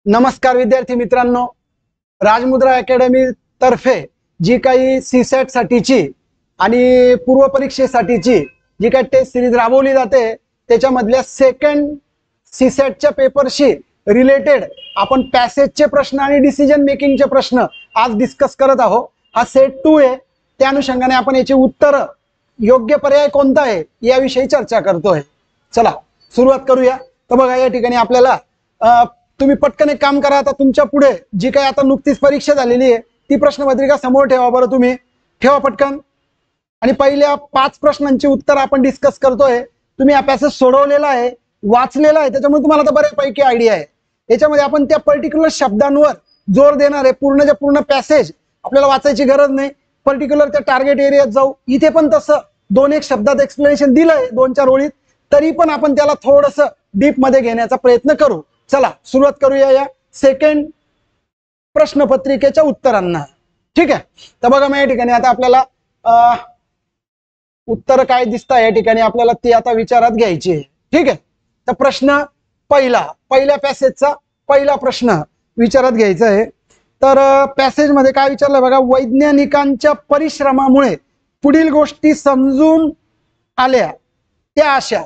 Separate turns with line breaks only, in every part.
नमस्कार विद्यार्थी मित्रांनो, राजमुद्रा अकॅडमी तर्फे जी काही सीसेट साठीची आणि पूर्व परीक्षेसाठीची जी काही टेस्ट सिरीज राबवली जाते त्याच्यामधल्या सेकंड सीसेटच्या पेपरशी रिलेटेड आपण पॅसेजचे प्रश्न आणि डिसिजन मेकिंगचे प्रश्न आज डिस्कस करत आहोत। हा सेट 2 आहे, त्या अनुषंगाने आपण याची उत्तर योग्य पर्याय कोणता आहे याविषयी चर्चा करतोय। चला सुरुवात करूया। तर बघा या ठिकाणी आपल्याला तुम्ही पटकन एक काम करा, आता तुमच्या पुढे जी काही आता नुकतीच परीक्षा झालेली आहे ती प्रश्नपत्रिका समोर ठेवा बरं, तुम्ही ठेवा पटकन। आणि पहिल्या 5 प्रश्नांची उत्तर आपण डिस्कस करतोय। तुम्ही हा पॅसेज सोडवलेला आहे, वाचलेला आहे, त्याच्यामुळे तुम्हाला आता बऱ्यापैकी आयडिया आहे। याच्यामध्ये आपण त्या पर्टिक्युलर शब्दांवर जोर देणार आहे। पूर्णच्या पूर्ण पॅसेज आपल्याला वाचायची गरज नाही, पर्टिक्युलर त्या टार्गेट एरियात जाऊ। इथे पण तसं 2-1 शब्दात एक्सप्लेनेशन दिलंय 2-4 ओळीत, तरी पण आपण त्याला थोडंसं डीप मध्ये घेण्याचा प्रयत्न करू। चला सुरुवात करूया या सेकंड प्रश्नपत्रिकेच्या उत्तरांना। ठीक आहे, तर बघा मी या ठिकाणी आता आपल्याला उत्तर काय दिसतं या ठिकाणी आपल्याला ती आता विचारात घ्यायची आहे। ठीक आहे, तर प्रश्न पहिल्या पॅसेजचा पहिला प्रश्न विचारात घ्यायचा आहे। तर पॅसेज मध्ये काय विचारलंय बघा, वैज्ञानिकांच्या परिश्रमामुळे पुढील गोष्टी समजून आल्या त्या अशा।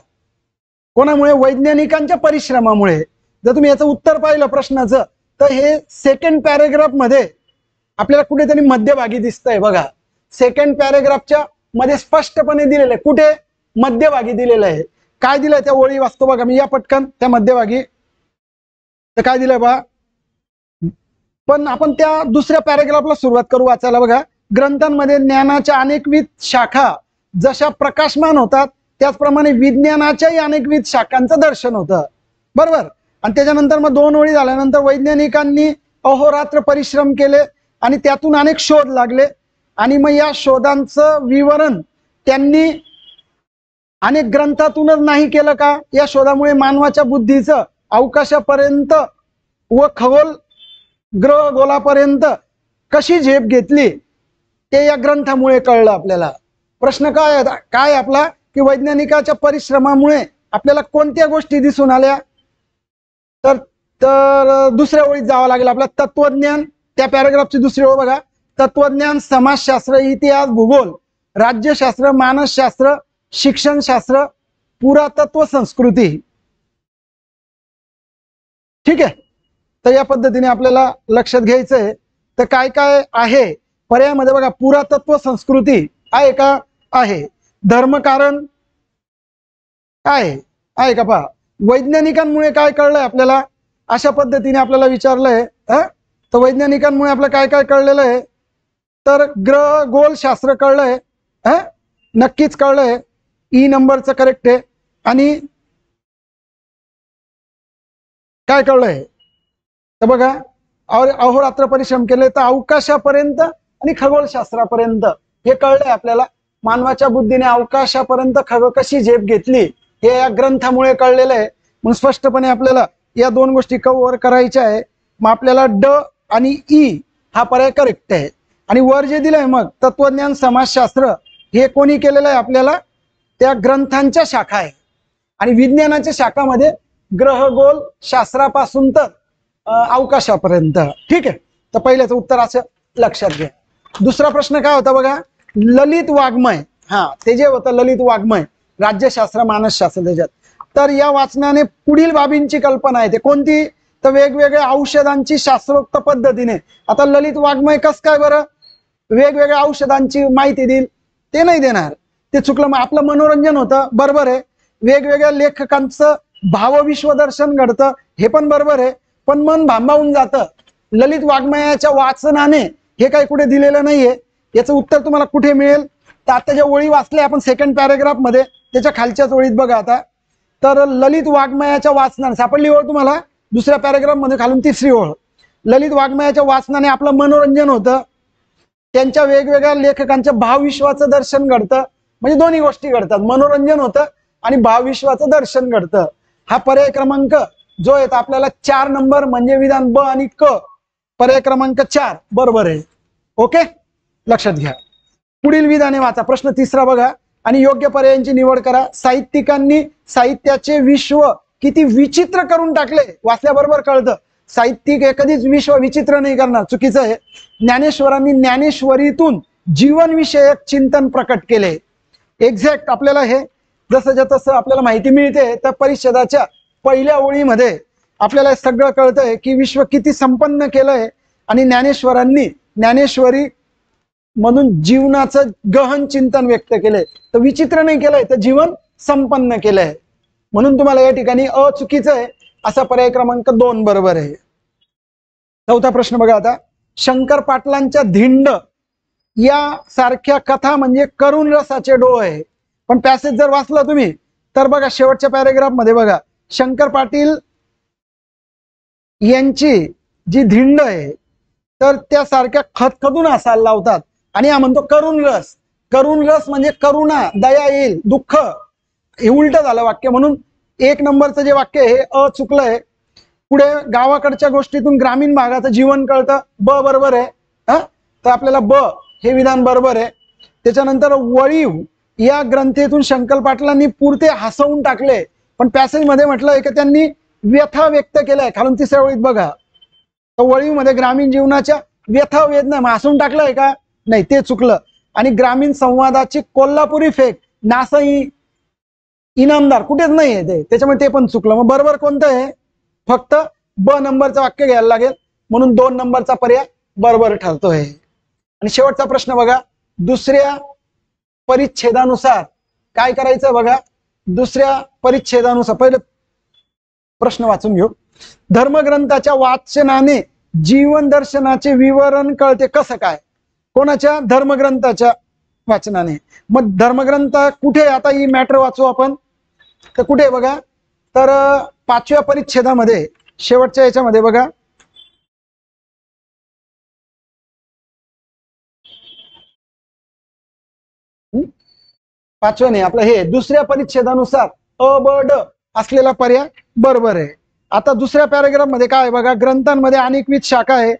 कोणामुळे? वैज्ञानिकांच्या परिश्रमामुळे। जर तुम्ही याचं उत्तर पाहिलं प्रश्नाचं तर हे सेकंड पॅरेग्राफ मध्ये आपल्याला कुठेतरी मध्यभागी दिसतंय बघा। सेकंड पॅरेग्राफच्या मध्ये स्पष्टपणे दिलेलं आहे, कुठे? मध्यभागी दिलेलं आहे। काय दिलंय त्या ओळी वाचतो बघा मी या पटकन त्या मध्यभागी। तर काय दिलंय बघा, पण आपण त्या दुसऱ्या पॅरेग्राफला सुरुवात करू वाचायला। बघा, ग्रंथांमध्ये ज्ञानाच्या अनेकविध शाखा जशा प्रकाशमान होतात त्याचप्रमाणे विज्ञानाच्याही अनेकविध शाखांचं दर्शन होतं, बरोबर। आणि त्याच्यानंतर मग 2 ओळी झाल्यानंतर वैज्ञानिकांनी अहोरात्र परिश्रम केले आणि त्यातून अनेक शोध लागले आणि मग या शोधांचं विवरण त्यांनी अनेक ग्रंथातूनच नाही केलं का? या शोधामुळे मानवाच्या बुद्धीचं अवकाशापर्यंत व खगोल ग्रह गोलापर्यंत कशी झेप घेतली ते या ग्रंथामुळे कळलं आपल्याला। प्रश्न काय आपला की वैज्ञानिकाच्या परिश्रमामुळे आपल्याला कोणत्या गोष्टी दिसून आल्या? तर दुसऱ्या ओळीत जावं लागेल आपला। तत्वज्ञान, त्या पॅराग्राफची दुसरी ओळ बघा, तत्वज्ञान, समाजशास्त्र, इतिहास, भूगोल, राज्यशास्त्र, मानसशास्त्र, शिक्षणशास्त्र, पुरातत्व, संस्कृती। ठीक आहे, तर या पद्धतीने आपल्याला लक्षात घ्यायचंय। तर काय काय आहे पर्यायामध्ये बघा, पुरातत्व संस्कृती आहे का? आहे। धर्मकारण आहे का? पहा, वैज्ञानिकांमुळे काय कळलंय आपल्याला अशा पद्धतीने आपल्याला विचारलंय। तर वैज्ञानिकांमुळे आपलं काय काय कळलेलं आहे? तर ग्रह गोल शास्त्र कळलंय, नक्कीच कळलंय। ई नंबरचं करेक्ट आहे। आणि काय कळलंय तर बघा, अहोरात्र परिश्रम केले तर अवकाशापर्यंत आणि खगोलशास्त्रापर्यंत हे कळलंय आपल्याला। मानवाच्या बुद्धीने अवकाशापर्यंत कशी झेप घेतली हे या ग्रंथामुळे कळलेलं आहे। म्हणून स्पष्टपणे आपल्याला या 2 गोष्टी कव्हर करायच्या आहे। मग आपल्याला ड आणि ई हा पर्याय करेक्ट आहे। आणि वर जे दिलंय मग तत्वज्ञान, समाजशास्त्र हे कोणी केलेलं आहे आपल्याला? त्या ग्रंथांच्या शाखा आहे। आणि विज्ञानाच्या शाखामध्ये ग्रहगोल शास्त्रापासून तर अवकाशापर्यंत। ठीक आहे, तर पहिल्याचं उत्तर असं लक्षात घ्या। दुसरा प्रश्न काय होता बघा, ललित वाङ्मय। ते जे होतं ललित वाङ्मय, राज्यशास्त्र, मानसशास्त्र त्याच्यात। तर या वाचनाने पुढील बाबींची कल्पना येते, कोणती? तर वेगवेगळ्या औषधांची शास्त्रोक्त पद्धतीने। आता ललित वाङ्मय कस काय बरं वेगवेगळ्या औषधांची माहिती देईल? ते नाही देणार, ते चुकलं। मग आपलं मनोरंजन होतं, बरोबर आहे। वेगवेगळ्या लेखकांचं भावविश्व दर्शन घडतं, हे पण बरोबर आहे। पण मन भांबावून जातं ललित वाङ्मयाच्या वाचनाने, हे काही कुठे दिलेलं नाहीये। याचं उत्तर तुम्हाला कुठे मिळेल? तर आता ज्या ओळी वाचल्या आपण सेकंड पॅरेग्राफ मध्ये त्याच्या खालच्याच ओळीत बघा आता। तर ललित वाङ्मयाच्या वाचनाने सापडली ओळ तुम्हाला दुसऱ्या पॅरेग्राफ मध्ये, खालून तिसरी ओळ। ललित वाङ्मयाच्या वाचनाने आपलं मनोरंजन होतं, त्यांच्या वेगवेगळ्या लेखकांच्या भावविश्वाचं दर्शन घडतं। म्हणजे दोन्ही गोष्टी घडतात, मनोरंजन होतं आणि भावविश्वाचं दर्शन घडतं। हा पर्याय क्रमांक जो आहे आपल्याला 4 नंबर म्हणजे विधान ब आणि क, पर्याय क्रमांक 4 बरोबर आहे। ओके, लक्षात घ्या। पुढील विधाने वाचा। प्रश्न तिसरा बघा आणि योग्य पर्यायांची निवड करा। साहित्यिकांनी साहित्याचे विश्व किती विचित्र करून टाकले वाचल्याबरोबर कळतं। साहित्यिक हे कधीच विश्व विचित्र नाही करणार, चुकीचं आहे. ज्ञानेश्वरांनी ज्ञानेश्वरीतून जीवनविषयक चिंतन प्रकट केले. एक्झॅक्ट आपल्याला हे जसं तसं आपल्याला माहिती मिळते, तर परिच्छेदाच्या पहिल्या ओळीमध्ये आपल्याला सगळं कळतंय की विश्व किती संपन्न केलंय आणि ज्ञानेश्वरांनी ज्ञानेश्वरी म्हणून जीवनाचं गहन चिंतन व्यक्त केलंय. तर विचित्र नाही केलंय, तर जीवन संपन्न केलंय. म्हणून तुम्हाला या ठिकाणी चुकीचं आहे असा पर्याय क्रमांक 2 बरोबर आहे. चौथा प्रश्न बघा आता. शंकर पाटलांच्या धिंड या सारख्या कथा म्हणजे करुण रसाचे डोळे. पण पॅसेज जर वाचला तुम्ही तर बघा शेवटच्या पॅरेग्राफ मध्ये बघा शंकर पाटील यांची जी धिंड आहे तर त्या सारख्या खदखदून हसायला लावतात आणि हा म्हणतो करुण रस. करुण रस म्हणजे करुणा, दया येईल, दुःख, हे उलट झालं वाक्य. म्हणून 1 नंबरचं जे वाक्य हे चुकलंय. पुढे गावाकडच्या गोष्टीतून ग्रामीण भागाचं जीवन कळतं, बरोबर आहे. तर आपल्याला हे विधान बरोबर आहे. त्याच्यानंतर वळीव या ग्रंथेतून शंकर पाटलांनी पुरते हसवून टाकले, पण पॅसेज मध्ये म्हटलंय की त्यांनी व्यथा व्यक्त केलाय. खालून 3ऱ्या ओळीत बघा, तर वळीव मध्ये ग्रामीण जीवनाच्या व्यथा वेदना हसवून टाकलंय का, नाही, ते चुकलं. आणि ग्रामीण संवादाची कोल्हापुरी फेक नासई इनामदार कुठेच नाही आहे ते, त्याच्यामुळे ते पण चुकलं. मग बरोबर कोणतं आहे, फक्त नंबरचं वाक्य घ्यायला लागेल. म्हणून 2 नंबरचा पर्याय बरोबर ठरतोय. आणि शेवटचा प्रश्न बघा. दुसऱ्या परिच्छेदानुसार काय करायचं बघा. दुसऱ्या परिच्छेदानुसार पहिले प्रश्न वाचून घेऊ. धर्मग्रंथाच्या वाचनाने जीवन दर्शनाचे विवरण कळते कसं काय. कोणाच्या? धर्मग्रंथाच्या वाचनाने. मग धर्मग्रंथ कुठे, आता ही मॅटर वाचू आपण, तर कुठे बघा, तर 5व्या परिच्छेदामध्ये शेवटच्या याच्यामध्ये बघा. पाचव्या नाही, आपलं हे दुसऱ्या परिच्छेदानुसार ब ड असलेला पर्याय बरोबर आहे. आता दुसऱ्या पॅराग्राफ मध्ये काय बघा, ग्रंथांमध्ये अनेकविध शाखा आहे.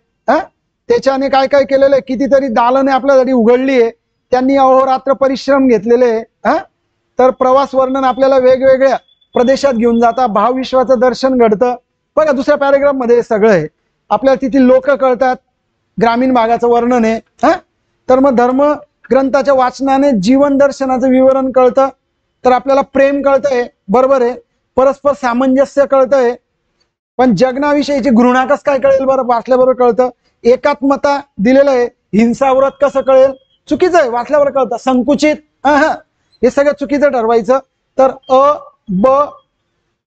त्याच्याने काय काय केलेलं आहे, कितीतरी दालने आपल्यासाठी उघडली आहे. त्यांनी अहोरात्र परिश्रम घेतलेले आहे. तर प्रवास वर्णन आपल्याला वेगवेगळ्या प्रदेशात घेऊन जाता, भावविश्वाचं दर्शन घडतं. बघा दुसऱ्या पॅराग्राफ मध्ये सगळं आहे. आपल्याला तिथील लोक कळतात, ग्रामीण भागाचं वर्णन आहे. तर मग धर्म ग्रंथाच्या वाचनाने जीवन दर्शनाचं विवरण कळतं. तर आपल्याला प्रेम कळतंय, बरोबर आहे. परस्पर सामंजस्य कळतंय, पण जगनाविषयीची घृणा कसं काय कळेल बरं, वाचल्याबरोबर कळतं. एकात्मता दिलेलं आहे, हिंसाव्रत कसं कळेल, चुकीचं आहे, वाचल्यावर कळतं. संकुचित, हे सगळं चुकीचं ठरवायचं. तर ब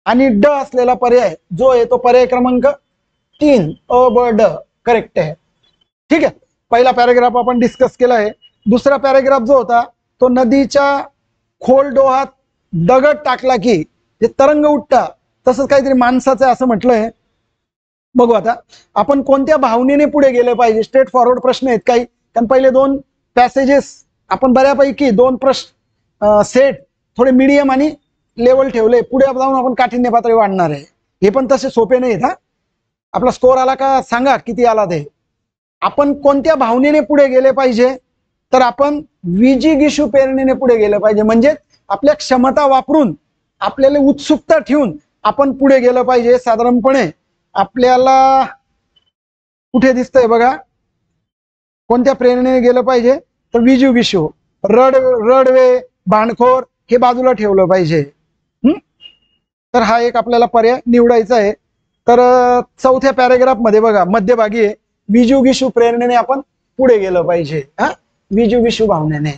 आणि ड असलेला पर्याय जो आहे तो पर्याय क्रमांक 3 ब ड करेक्ट आहे. ठीक आहे. पहिला पॅराग्राफ आपण डिस्कस केला आहे. दुसरा पॅराग्राफ जो होता तो नदीच्या खोल डोहात दगड टाकला की जे तरंग उठता, तसंच काहीतरी माणसाचं असं म्हटलंय. बघू आता आपण कोणत्या भावनेने पुढे गेले पाहिजे. स्ट्रेट फॉरवर्ड प्रश्न आहेत काही, कारण पहिले 2 पॅसेजेस आपण बऱ्यापैकी 2 प्रश्न सेट थोडे मीडियम आणि लेवल ठेवले. पुढे जाऊन आपण काठिण्य पातळी वाढणार आहे. हे पण तसे सोपे नाहीत. आपला स्कोर आला का सांगा किती आला ते. आपण कोणत्या भावनेने पुढे गेले पाहिजे, तर आपण विजिगीषू प्रेरणेने पुढे गेलं पाहिजे. म्हणजे आपल्या क्षमता वापरून, आपल्याला उत्सुकता ठेवून आपण पुढे गेलं पाहिजे. साधारणपणे आपल्याला कुठे दिसतंय बघा, कोणत्या प्रेरणेने गेलं पाहिजे, तर विजिगीषू, रडवे, भांडखोर हे बाजूला ठेवलं पाहिजे. तर हा एक आपल्याला पर्याय निवडायचा आहे. तर 4थ्या पॅराग्राफ मध्ये बघा मध्यभागी आहे, विजिगीषू प्रेरणेने आपण पुढे गेलं पाहिजे. विजिगीषू भावनेने.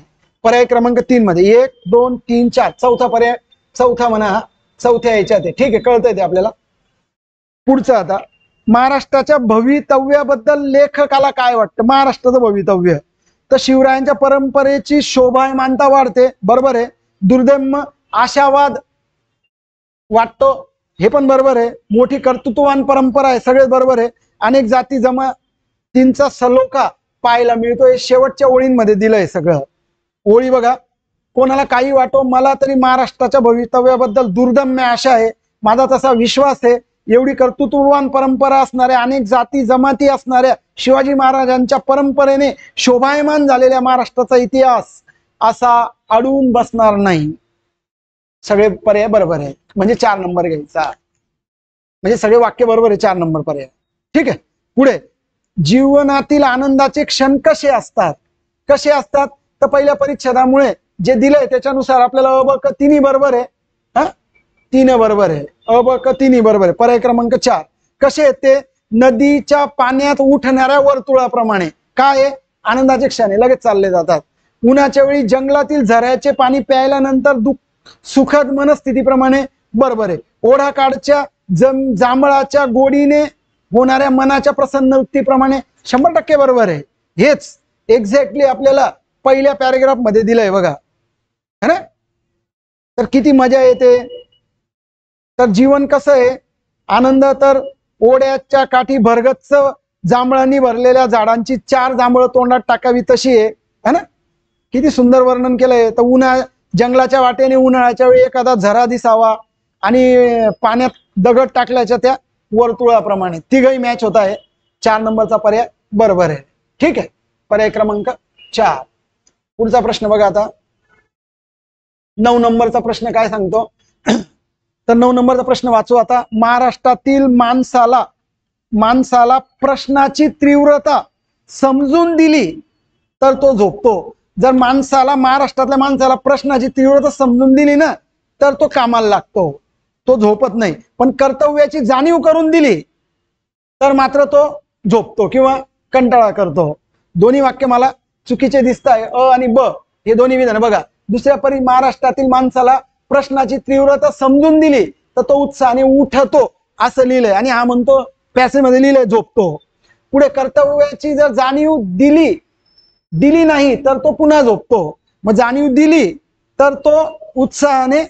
पर्याय क्रमांक 3 मध्ये 1 2 3 4 चौथा पर्याय, चौथा म्हणा, चौथ्या याच्यात आहे. ठीक आहे, कळतंय ते आपल्याला. पुढचं आता, महाराष्ट्राच्या भवितव्याबद्दल लेखकाला काय वाटतं. महाराष्ट्राचं भवितव्य, तर शिवरायांच्या परंपरेची शोभायमानता वाढते, बरोबर आहे. दुर्दैम्य आशावाद वाटतो, हे पण बरोबर आहे. मोठी कर्तृत्ववान परंपरा आहे, सगळेच बरोबर आहे. अनेक जाती जमातींचा सलोखा पाहायला मिळतो, हे शेवटच्या ओळींमध्ये दिलंय सगळं. ओळी बघा, कोणाला काही वाटो, मला तरी महाराष्ट्राच्या भवितव्याबद्दल दुर्दम्य आशा आहे, माझा तसा विश्वास आहे. एवढी कर्तृत्ववान परंपरा असणाऱ्या, अनेक जाती जमाती असणाऱ्या शिवाजी महाराजांच्या परंपरेने शोभायमान झालेल्या महाराष्ट्राचा इतिहास असा अडून बसणार नाही. सगळे पर्याय बरोबर आहे, म्हणजे 4 नंबर घ्यायचा. म्हणजे सगळे वाक्य बरोबर आहे, 4 नंबर पर्याय. ठीक आहे. पुढे जीवनातील आनंदाचे क्षण कसे असतात? कसे असतात तर पहिल्या परिच्छेदामुळे जे दिलंय त्याच्यानुसार आपल्याला अ ब क तिन्ही बरोबर आहे. हा, तीन बरोबर आहे. अ ब क तिन्ही बरोबर आहे. पर्याय क्रमांक 4. कसे आहेत ते? नदीच्या पाण्यात उठणाऱ्या वर्तुळाप्रमाणे. काय आहे? आनंदाचे क्षण आहे, लगेच चालले जातात. उन्हाच्या वेळी जंगलातील झऱ्याचे पाणी प्यायल्यानंतर सुखद मनस्थितीप्रमाणे बरोबर आहे. ओढाकाठच्या जांभळाच्या गोडीने होणाऱ्या मनाच्या प्रसन्न वृत्तीप्रमाणे 100% बरोबर आहे. हेच एक्झॅक्टली आपल्याला पहिल्या पॅरेग्राफ मध्ये दिलंय बघा, है ना? तर किती मजा येते. तर जीवन कसं आहे? आनंद तर ओढ्याच्या काठी भरगच्च जांभळांनी भरलेल्या झाडांची 4 जांभळं तोंडात टाकावी तशी आहे, है ना? किती सुंदर वर्णन केलंय. तर जंगलाच्या वाटेने उन्हाळ्याच्या वेळी एखादा झरा दिसावा आणि पाण्यात दगड टाकल्याच्या त्या वर्तुळाप्रमाणे. तिघही मॅच होत आहे. 4 नंबरचा पर्याय बरोबर आहे. ठीक आहे, पर्याय क्रमांक 4. पुढचा प्रश्न बघा आता. 9 नंबरचा प्रश्न काय सांगतो? तर 9 नंबरचा प्रश्न वाचू आता. महाराष्ट्रातील माणसाला प्रश्नाची तीव्रता समजून दिली तर तो झोपतो. जर महाराष्ट्रातल्या माणसाला प्रश्नाची तीव्रता समजून दिली ना तर तो कामाला लागतो, तो झोपत नाही. पण कर्तव्याची जाणीव करून दिली तर मात्र तो झोपतो किंवा कंटाळा करतो. दोन्ही वाक्य मला चुकीचे दिसत आहे. अ आणि ब हे दोन्ही विधान बघा. दुसऱ्या महाराष्ट्रातील माणसाला प्रश्नाची तीव्रता समजून दिली तर तो उत्साहाने उठतो असं लिहिलंय, आणि हा म्हणतो पॅसेज मध्ये लिहिलंय झोपतो. पुढे कर्तव्याची जर जाणीव दिली नाही तर तो पुन्हा झोपतो. मग जाणीव दिली तर तो उत्साहाने,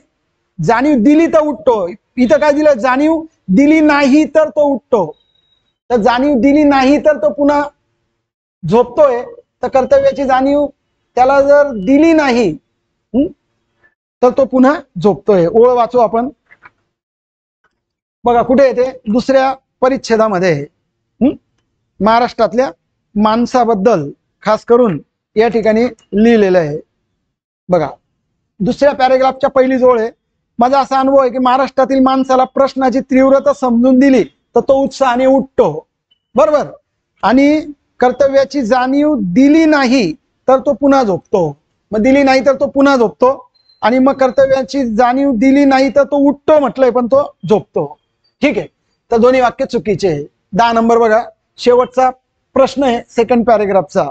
जाणीव दिली तर उठतो. इथं काय दिलं? जाणीव दिली नाही तर तो उठतो. तर जाणीव दिली नाही तर तो पुन्हा झोपतोय. तर कर्तव्याची जाणीव त्याला जर दिली नाही तर तो पुन्हा झोपतोय. ओळ वाचू आपण. बघा कुठे येते? दुसऱ्या परिच्छेदामध्ये महाराष्ट्रातल्या माणसाबद्दल खास करून या ठिकाणी लिहिलेलं आहे बघा. दुसऱ्या पॅरेग्राफच्या पहिली ओळ आहे. माझा असा अनुभव आहे की महाराष्ट्रातील माणसाला प्रश्नाची तीव्रता समजून दिली तर तो उत्साहाने उठतो, बरोबर. आणि कर्तव्याची जाणीव दिली नाही तर तो पुन्हा झोपतो. मग दिली नाही तर तो पुन्हा झोपतो, आणि मग कर्तव्याची जाणीव दिली नाही तर तो उठतो म्हटलंय पण तो झोपतो. ठीक आहे. तर दोन्ही वाक्य चुकीचे आहे. 10 नंबर बघा. शेवटचा प्रश्न आहे सेकंड पॅरेग्राफचा.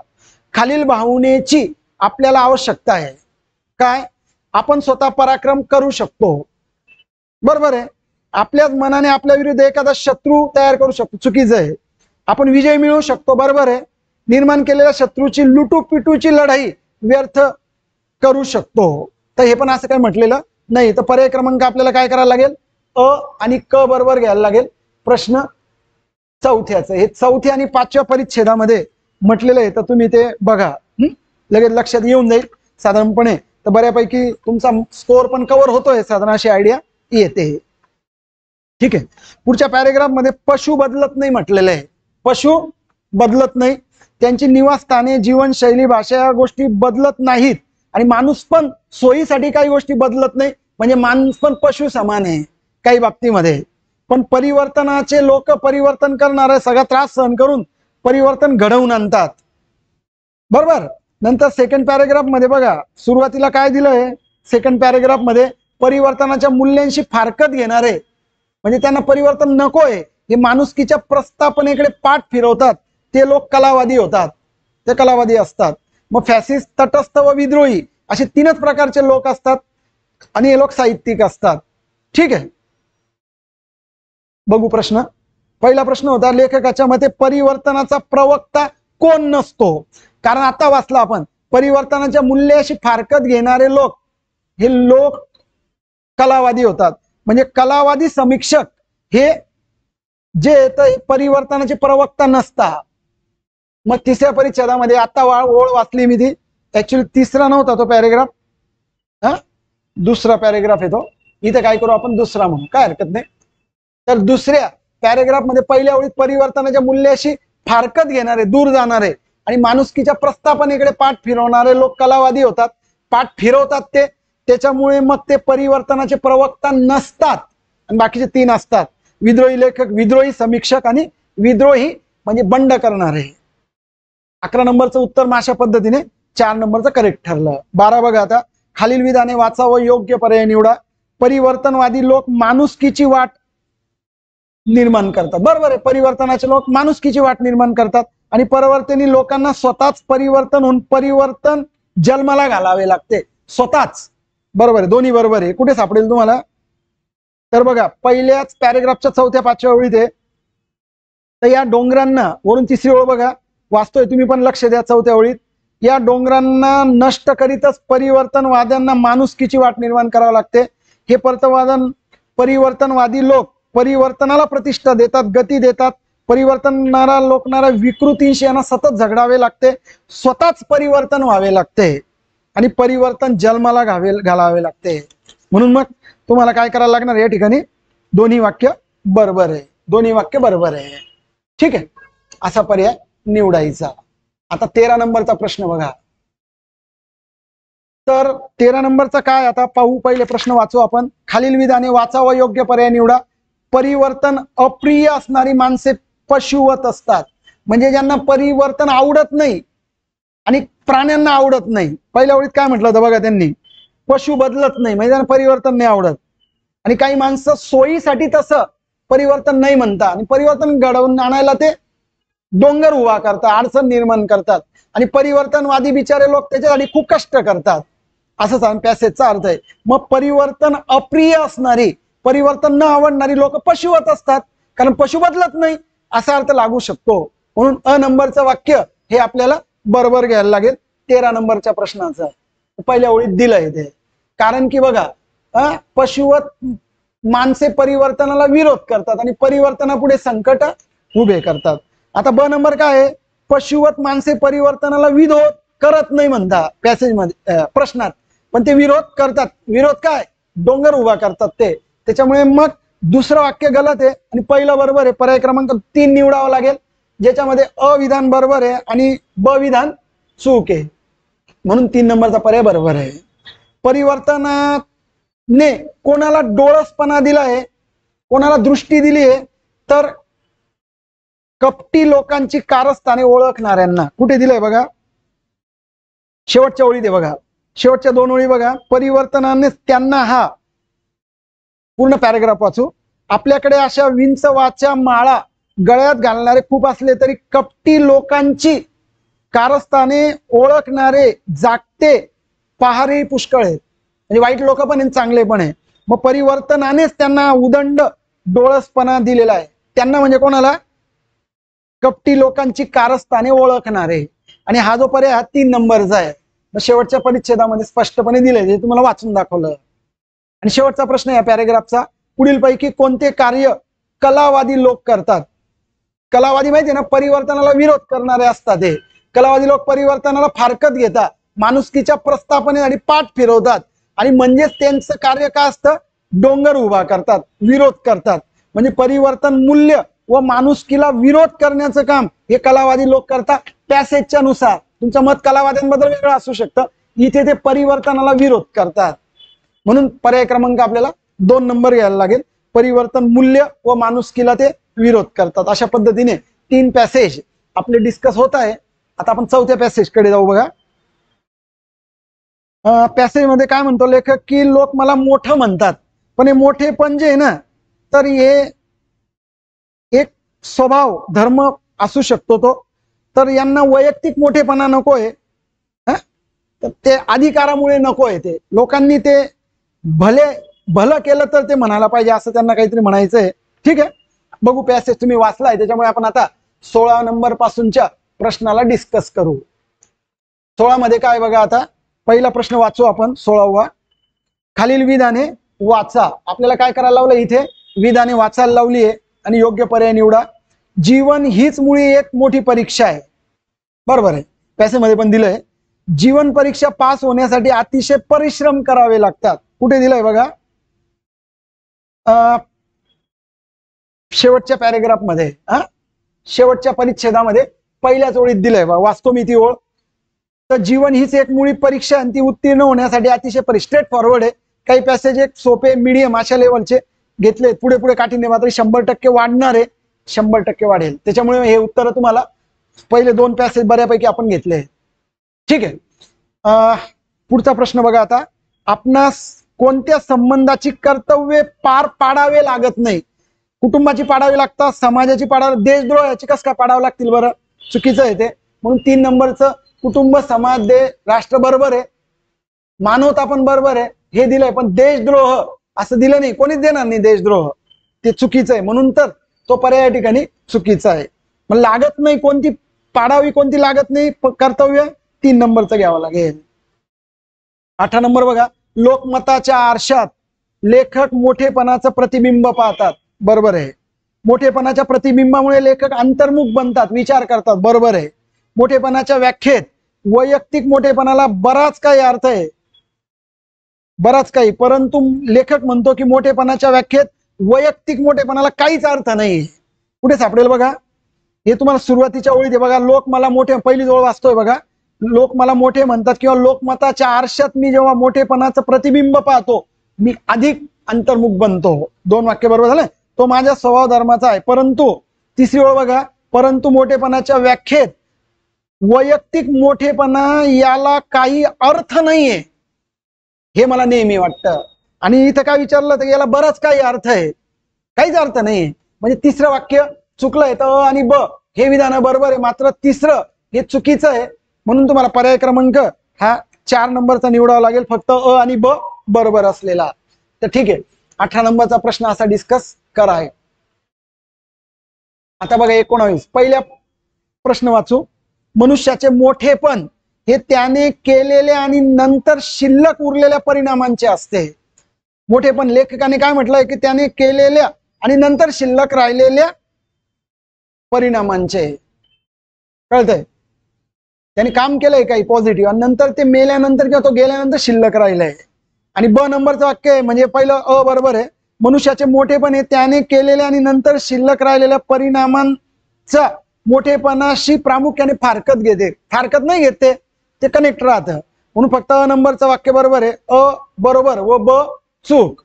खालील भावनेची आपल्याला आवश्यकता आहे. काय? आपण स्वतः पराक्रम करू शकतो, बरोबर आहे. आपल्याच मनाने आपल्या विरुद्ध एखादा शत्रू तयार करू शकतो, चुकीचं आहे. आपण विजय मिळवू शकतो, बरोबर आहे. निर्माण केलेल्या शत्रूची लुटूपिटूची लढाई व्यर्थ करू शकतो. तर हे पण असं काही म्हटलेलं नाही. तर पर्याय क्रमांक आपल्याला काय करायला लागेल? अ आणि क बरोबर घ्यायला लागेल. प्रश्न चौथ्याचं, हे 4थ्या आणि 5व्या परिच्छेदामध्ये म्हटलेलं आहे. तर तुम्ही ते बघा, लगेच लक्षात येऊन जाईल साधारणपणे. तर बऱ्यापैकी तुमचा स्कोअर पण कव्हर होतोय, साधारण अशी आयडिया येते. ठीक आहे. पुढच्या पॅरेग्राफ मध्ये पशु बदलत नाही म्हटलेलं आहे. पशु बदलत नाही, त्यांची निवासस्थाने, जीवनशैली, भाषा या गोष्टी बदलत नाहीत. आणि माणूस पण सोयीसाठी काही गोष्टी बदलत नाही. म्हणजे माणूस पण पशु समान आहे काही बाबतीमध्ये. पण परिवर्तनाचे लोक परिवर्तन करणारे सगळा त्रास सहन करून परिवर्तन घडवून आणतात, बरोबर. नंतर सेकंड पॅरेग्राफ मध्ये बघा, सुरुवातीला काय दिलंय सेकंड पॅरेग्राफ मध्ये? परिवर्तनाच्या मूल्यांशी फारकत घेणारे, म्हणजे त्यांना परिवर्तन नकोय, हे माणुसकीच्या प्रस्थापनेकडे पाठ फिरवतात, ते लोक कलावादी होतात, ते कलावादी असतात. मग फॅसिस्ट, तटस्थ व विद्रोही असे 3च प्रकारचे लोक असतात, आणि हे लोक साहित्यिक असतात. ठीक आहे. बघू प्रश्न. पहिला प्रश्न होता, लेखकाच्या मते परिवर्तनाचा प्रवक्ता कोण नसतो? कारण आता वाचला आपण, परिवर्तनाच्या मूल्याशी फारकत घेणारे लोक हे लोक कलावादी होतात. म्हणजे कलावादी समीक्षक हे जे परिवर्तनाचे प्रवक्ता नसतात. मग तिसऱ्या परिच्छेदामध्ये आता ओळ वाचली मी, ती ऍक्च्युअली तिसरा नव्हता तो पॅरेग्राफ, दुसरा पॅरेग्राफ येतो. इथे काय करू आपण? दुसरा म्हणून, काय हरकत नाही. तर दुसऱ्या पॅरेग्राफ मध्ये पहिल्या ओळीत परिवर्तनाच्या मूल्याशी फारकत घेणारे, दूर जाणारे आणि माणुसकीच्या प्रस्थापनेकडे पाठ फिरवणारे लोक कलावादी होतात. पाठ फिरवतात ते, त्याच्यामुळे मग ते परिवर्तनाचे प्रवक्ता नसतात. आणि बाकीचे 3 असतात, विद्रोही लेखक, विद्रोही समीक्षक आणि विद्रोही म्हणजे बंड करणारे. 11 नंबरचं उत्तर मग अशा पद्धतीने 4 नंबरचं करेक्ट ठरलं. 12 बघा आता, खालील विधाने वाचा व योग्य पर्याय निवडा. परिवर्तनवादी लोक माणुसकीची वाट निर्माण करतात. बरोबर आहे, परिवर्तनाचे लोक माणुसकीची वाट निर्माण करतात आणि परिवर्तनी लोकांना स्वतःच परिवर्तन होऊन परिवर्तन जन्माला घालावे लागते. स्वतःच. बरोबर आहे, दोन्ही बरोबर आहे. कुठे सापडेल तुम्हाला? तर बघा, पहिल्याच पॅरेग्राफच्या 4-5व्या ओळीत आहे. तर या डोंगरांना, वरून 3री ओळ बघा, वाचतोय तुम्ही पण लक्ष द्या. 4थ्या ओळीत, या डोंगरांना नष्ट करीतच परिवर्तनवाद्यांना माणुसकीची वाट निर्माण करावी लागते. हे परिवर्तनवादी लोक परिवर्तनाला प्रतिष्ठा देतात, गती देतात. परिवर्तनाला लोकणारा विकृतींशी यांना सतत झगडावे लागते. स्वतःच परिवर्तन व्हावे लागते आणि परिवर्तन जन्माला घालावे लागते. म्हणून मग तुम्हाला काय करायला लागणार या ठिकाणी? दोन्ही वाक्य बरोबर आहे. दोन्ही वाक्य बरोबर आहे. ठीक आहे, असा पर्याय निवडायचा. आता 13 नंबरचा प्रश्न बघा. तर 13 नंबरचा काय आता पाहू. पहिले प्रश्न वाचू आपण. खालील विधाने वाचा व योग्य पर्याय निवडा. परिवर्तन अप्रिय असणारी माणसे पशुवत असतात. म्हणजे ज्यांना परिवर्तन आवडत नाही आणि प्राण्यांना आवडत नाही. पहिल्या ओळीत काय म्हटलं होतं बघा त्यांनी? पशु बदलत नाही, म्हणजे त्यांना परिवर्तन नाही आवडत. आणि काही माणसं सोयीसाठी तसं परिवर्तन नाही म्हणतात आणि परिवर्तन घडवून आणायला ते डोंगर उभा करतात, अडचण निर्माण करतात. आणि परिवर्तनवादी बिचारे लोक त्याच्यासाठी खूप कष्ट करतात. असं पॅसेजचा अर्थ आहे. मग परिवर्तन अप्रिय असणारी, परिवर्तन न आवडणारी लोक पशुवत असतात, कारण पशु बदलत नाही, असा अर्थ लागू शकतो. म्हणून अ नंबरचं वाक्य हे आपल्याला बरोबर घ्यायला लागेल 13 नंबरच्या प्रश्नाचं. पहिल्या ओळीत दिलंय ते. कारण की बघा, पशुवत माणसे परिवर्तनाला विरोध करतात आणि परिवर्तनापुढे संकट उभे करतात. आता ब नंबर काय आहे? पशुवत माणसे परिवर्तनाला विरोध करत नाही म्हणता पॅसेज मध्ये, प्रश्नात, पण ते विरोध करतात. विरोध काय? डोंगर उभा करतात ते. त्याच्यामुळे मग दुसरं वाक्य गलत आहे आणि पहिलं बरोबर आहे. पर्याय क्रमांक 3 निवडावा लागेल, ज्याच्यामध्ये अ विधान बरोबर आहे आणि ब विधान चूक आहे. म्हणून 3 नंबरचा पर्याय बरोबर आहे. परिवर्तनाने कोणाला डोळसपणा दिलाय, कोणाला दृष्टी दिली आहे? तर कपटी लोकांची कारस्थाने ओळखणाऱ्यांना. कुठे दिलंय बघा? शेवटच्या ओळीत आहे बघा. शेवटच्या 2 ओळी बघा. परिवर्तनाने त्यांना, हा पूर्ण पॅराग्राफ वाचू. आपल्याकडे अशा विंचवाच्या माळा गळ्यात घालणारे खूप असले तरी कपटी लोकांची कारस्थाने ओळखणारे जागते पहारे पुष्कळ आहेत. म्हणजे वाईट लोक पण आहेत, चांगले पण आहे. मग परिवर्तनानेच त्यांना उदंड डोळसपणा दिलेला आहे. त्यांना म्हणजे कोणाला? कपटी लोकांची कारस्थाने ओळखणारे. आणि हा जो पर्याय हा 3 नंबरचा आहे. मग शेवटच्या परिच्छेदामध्ये स्पष्टपणे दिले, जे तुम्हाला वाचून दाखवलं. आणि शेवटचा प्रश्न या पॅरेग्राफचा, पुढीलपैकी कोणते कार्य कलावादी लोक करतात? कलावादी माहिती ना, परिवर्तनाला विरोध करणारे असतात. हे कलावादी लोक परिवर्तनाला फारकत घेतात, माणुसकीच्या प्रस्थापनेसाठी पाठ फिरवतात आणि म्हणजेच त्यांचं कार्य काय असतं? डोंगर उभा करतात, विरोध करतात. म्हणजे परिवर्तन मूल्य व माणुसकीला विरोध करण्याचं काम हे कलावादी लोक करतात. पॅसेजच्या नुसार तुमचं मत कलावाद्यांबद्दल वेगळं असू शकतं, इथे ते परिवर्तनाला विरोध करतात. म्हणून पर्याय क्रमांक आपल्याला 2 नंबर घ्यायला लागेल. परिवर्तन मूल्य व माणुसकीला ते विरोध करतात. अशा पद्धतीने 3 पॅसेज आपले डिस्कस होत आहे. आता आपण 4थ्या पॅसेज कडे जाऊ बघा. पॅसेज मध्ये काय म्हणतो लेखक की लोक मला मोठं म्हणतात, पण हे मोठे पण जे आहे ना, तर हे एक स्वभाव धर्म असू शकतो तो. तर यांना वैयक्तिक मोठेपणा नकोय, तर ते अधिकारामुळे नकोय. ते लोकांनी ते भलं केलं तर ते म्हणायला पाहिजे, असं त्यांना काहीतरी म्हणायचंय. ठीक आहे, बघू. पॅसेज तुम्ही वाचलाय, त्याच्यामुळे आपण आता 16 नंबर पासूनच्या प्रश्नाला डिस्कस करू. 16 मध्ये काय बघा. आता पहिला प्रश्न वाचू आपण. 16वा, खालील विधाने वाचा. आपल्याला काय करायला लावलं इथे? विधाने वाचायला लावली आहे आणि योग्य पर्याय निवडा. जीवन हीच मुळी एक मोठी परीक्षा आहे. बरोबर आहे, पॅसेज मध्ये पण दिलंय. जीवन परीक्षा पास होण्यासाठी अतिशय परिश्रम करावे लागतात. कुठे दिलंय बघा? शेवटच्या पॅरेग्राफ मध्ये, शेवटच्या परिच्छेदामध्ये पहिल्याच ओळीत दिलंय बघा. वाचतो मी ती ओळ. तर जीवन हीच एक मुळी परीक्षा आणि ती उत्तीर्ण होण्यासाठी अतिशय स्ट्रेट फॉरवर्ड आहे. काही पॅसेज एक सोपे, मीडियम अशा लेवलचे घेतले. पुढे पुढे काठीण्य मात्र 100% वाढणार आहे. 100% वाढेल. त्याच्यामुळे हे उत्तर तुम्हाला पहिले 2 पॅसेज बऱ्यापैकी आपण घेतले. ठीक आहे. पुढचा प्रश्न बघा आता. आपणास कोणत्या संबंधाची कर्तव्ये पार पाडावे लागत नाही? कुटुंबाची पाडावी लागतात, समाजाची पाडावी, देशद्रोह याची कस काय पाडावं लागतील बरं? चुकीचं आहे ते. म्हणून 3 नंबरचं कुटुंब, समाज, देश, राष्ट्र बरोबर आहे. मानवता पण बरोबर आहे, हे दिलंय. पण देशद्रोह असं दिलं नाही, कोणीच देणार नाही देशद्रोह, ते चुकीचं आहे. म्हणून तर तो पर्याय या ठिकाणी चुकीचा आहे. मग लागत नाही कोणती पाडावी, कोणती लागत नाही कर्तव्य, 3 नंबरचं घ्यावं लागेल. 8 नंबर बघा. लोकमताच्या आरशात लेखक मोठेपणाचं प्रतिबिंब पाहतात. बरोबर आहे. मोठेपणाच्या प्रतिबिंबामुळे लेखक अंतर्मुख बनतात, विचार करतात. बरोबर आहे. मोठेपणाच्या व्याख्येत वैयक्तिक मोठेपणाला बराच काही अर्थ आहे, बराच काही. परंतु लेखक म्हणतो की मोठेपणाच्या व्याख्येत वैयक्तिक मोठेपणाला काहीच अर्थ नाही. कुठे सापडेल बघा? हे तुम्हाला सुरुवातीच्या ओळीत बघा. लोक मला मोठे, पहिली ओळ वाचतोय बघा. लोक मला मोठे म्हणतात किंवा लोकमताच्या आरशात मी जेव्हा मोठेपणाचं प्रतिबिंब पाहतो मी अधिक अंतर्मुख बनतो. 2 वाक्य बरोबर झालं. तो माझ्या स्वभाव धर्माचा आहे. परंतु तिसरी ओळ बघा. परंतु मोठेपणाच्या व्याख्येत वैयक्तिक मोठेपणा याला काही अर्थ नाहीये, हे मला नेहमी वाटतं. आणि इथं काय विचारलं तर याला बराच काही अर्थ आहे, काहीच अर्थ नाहीये. म्हणजे तिसरं वाक्य चुकलंय. तर अ आणि ब हे विधान बरोबर आहे, मात्र तिसरं हे चुकीचं आहे. म्हणून तुम्हाला पर्याय क्रमांक हा 4 नंबरचा निवडावा लागेल, फक्त अ आणि ब बरोबर असलेला. तर ठीक आहे. 18 नंबरचा प्रश्न असा डिस्कस करा आहे. आता बघा 19. पहिल्या प्रश्न वाचू. मनुष्याचे मोठेपण हे त्याने केलेल्या आणि नंतर शिल्लक उरलेल्या परिणामांचे असते. मोठेपण लेखकाने काय म्हटलंय की त्याने केलेल्या आणि नंतर शिल्लक राहिलेल्या परिणामांचे. कळतंय? त्याने काम केलंय काही पॉझिटिव्ह आणि नंतर ते मेल्यानंतर किंवा तो गेल्यानंतर शिल्लक राहिलंय. आणि ब नंबरचं वाक्य आहे, म्हणजे पहिलं अ बरोबर आहे. मनुष्याचे मोठेपण हे त्याने केलेल्या आणि नंतर शिल्लक राहिलेल्या परिणामांचा मोठेपणाशी प्रामुख्याने फारकत घेते. फारकत नाही घेते, ते कनेक्ट राहतं. म्हणून फक्त अ नंबरचं वाक्य बरोबर आहे. अ बरोबर व ब चूक.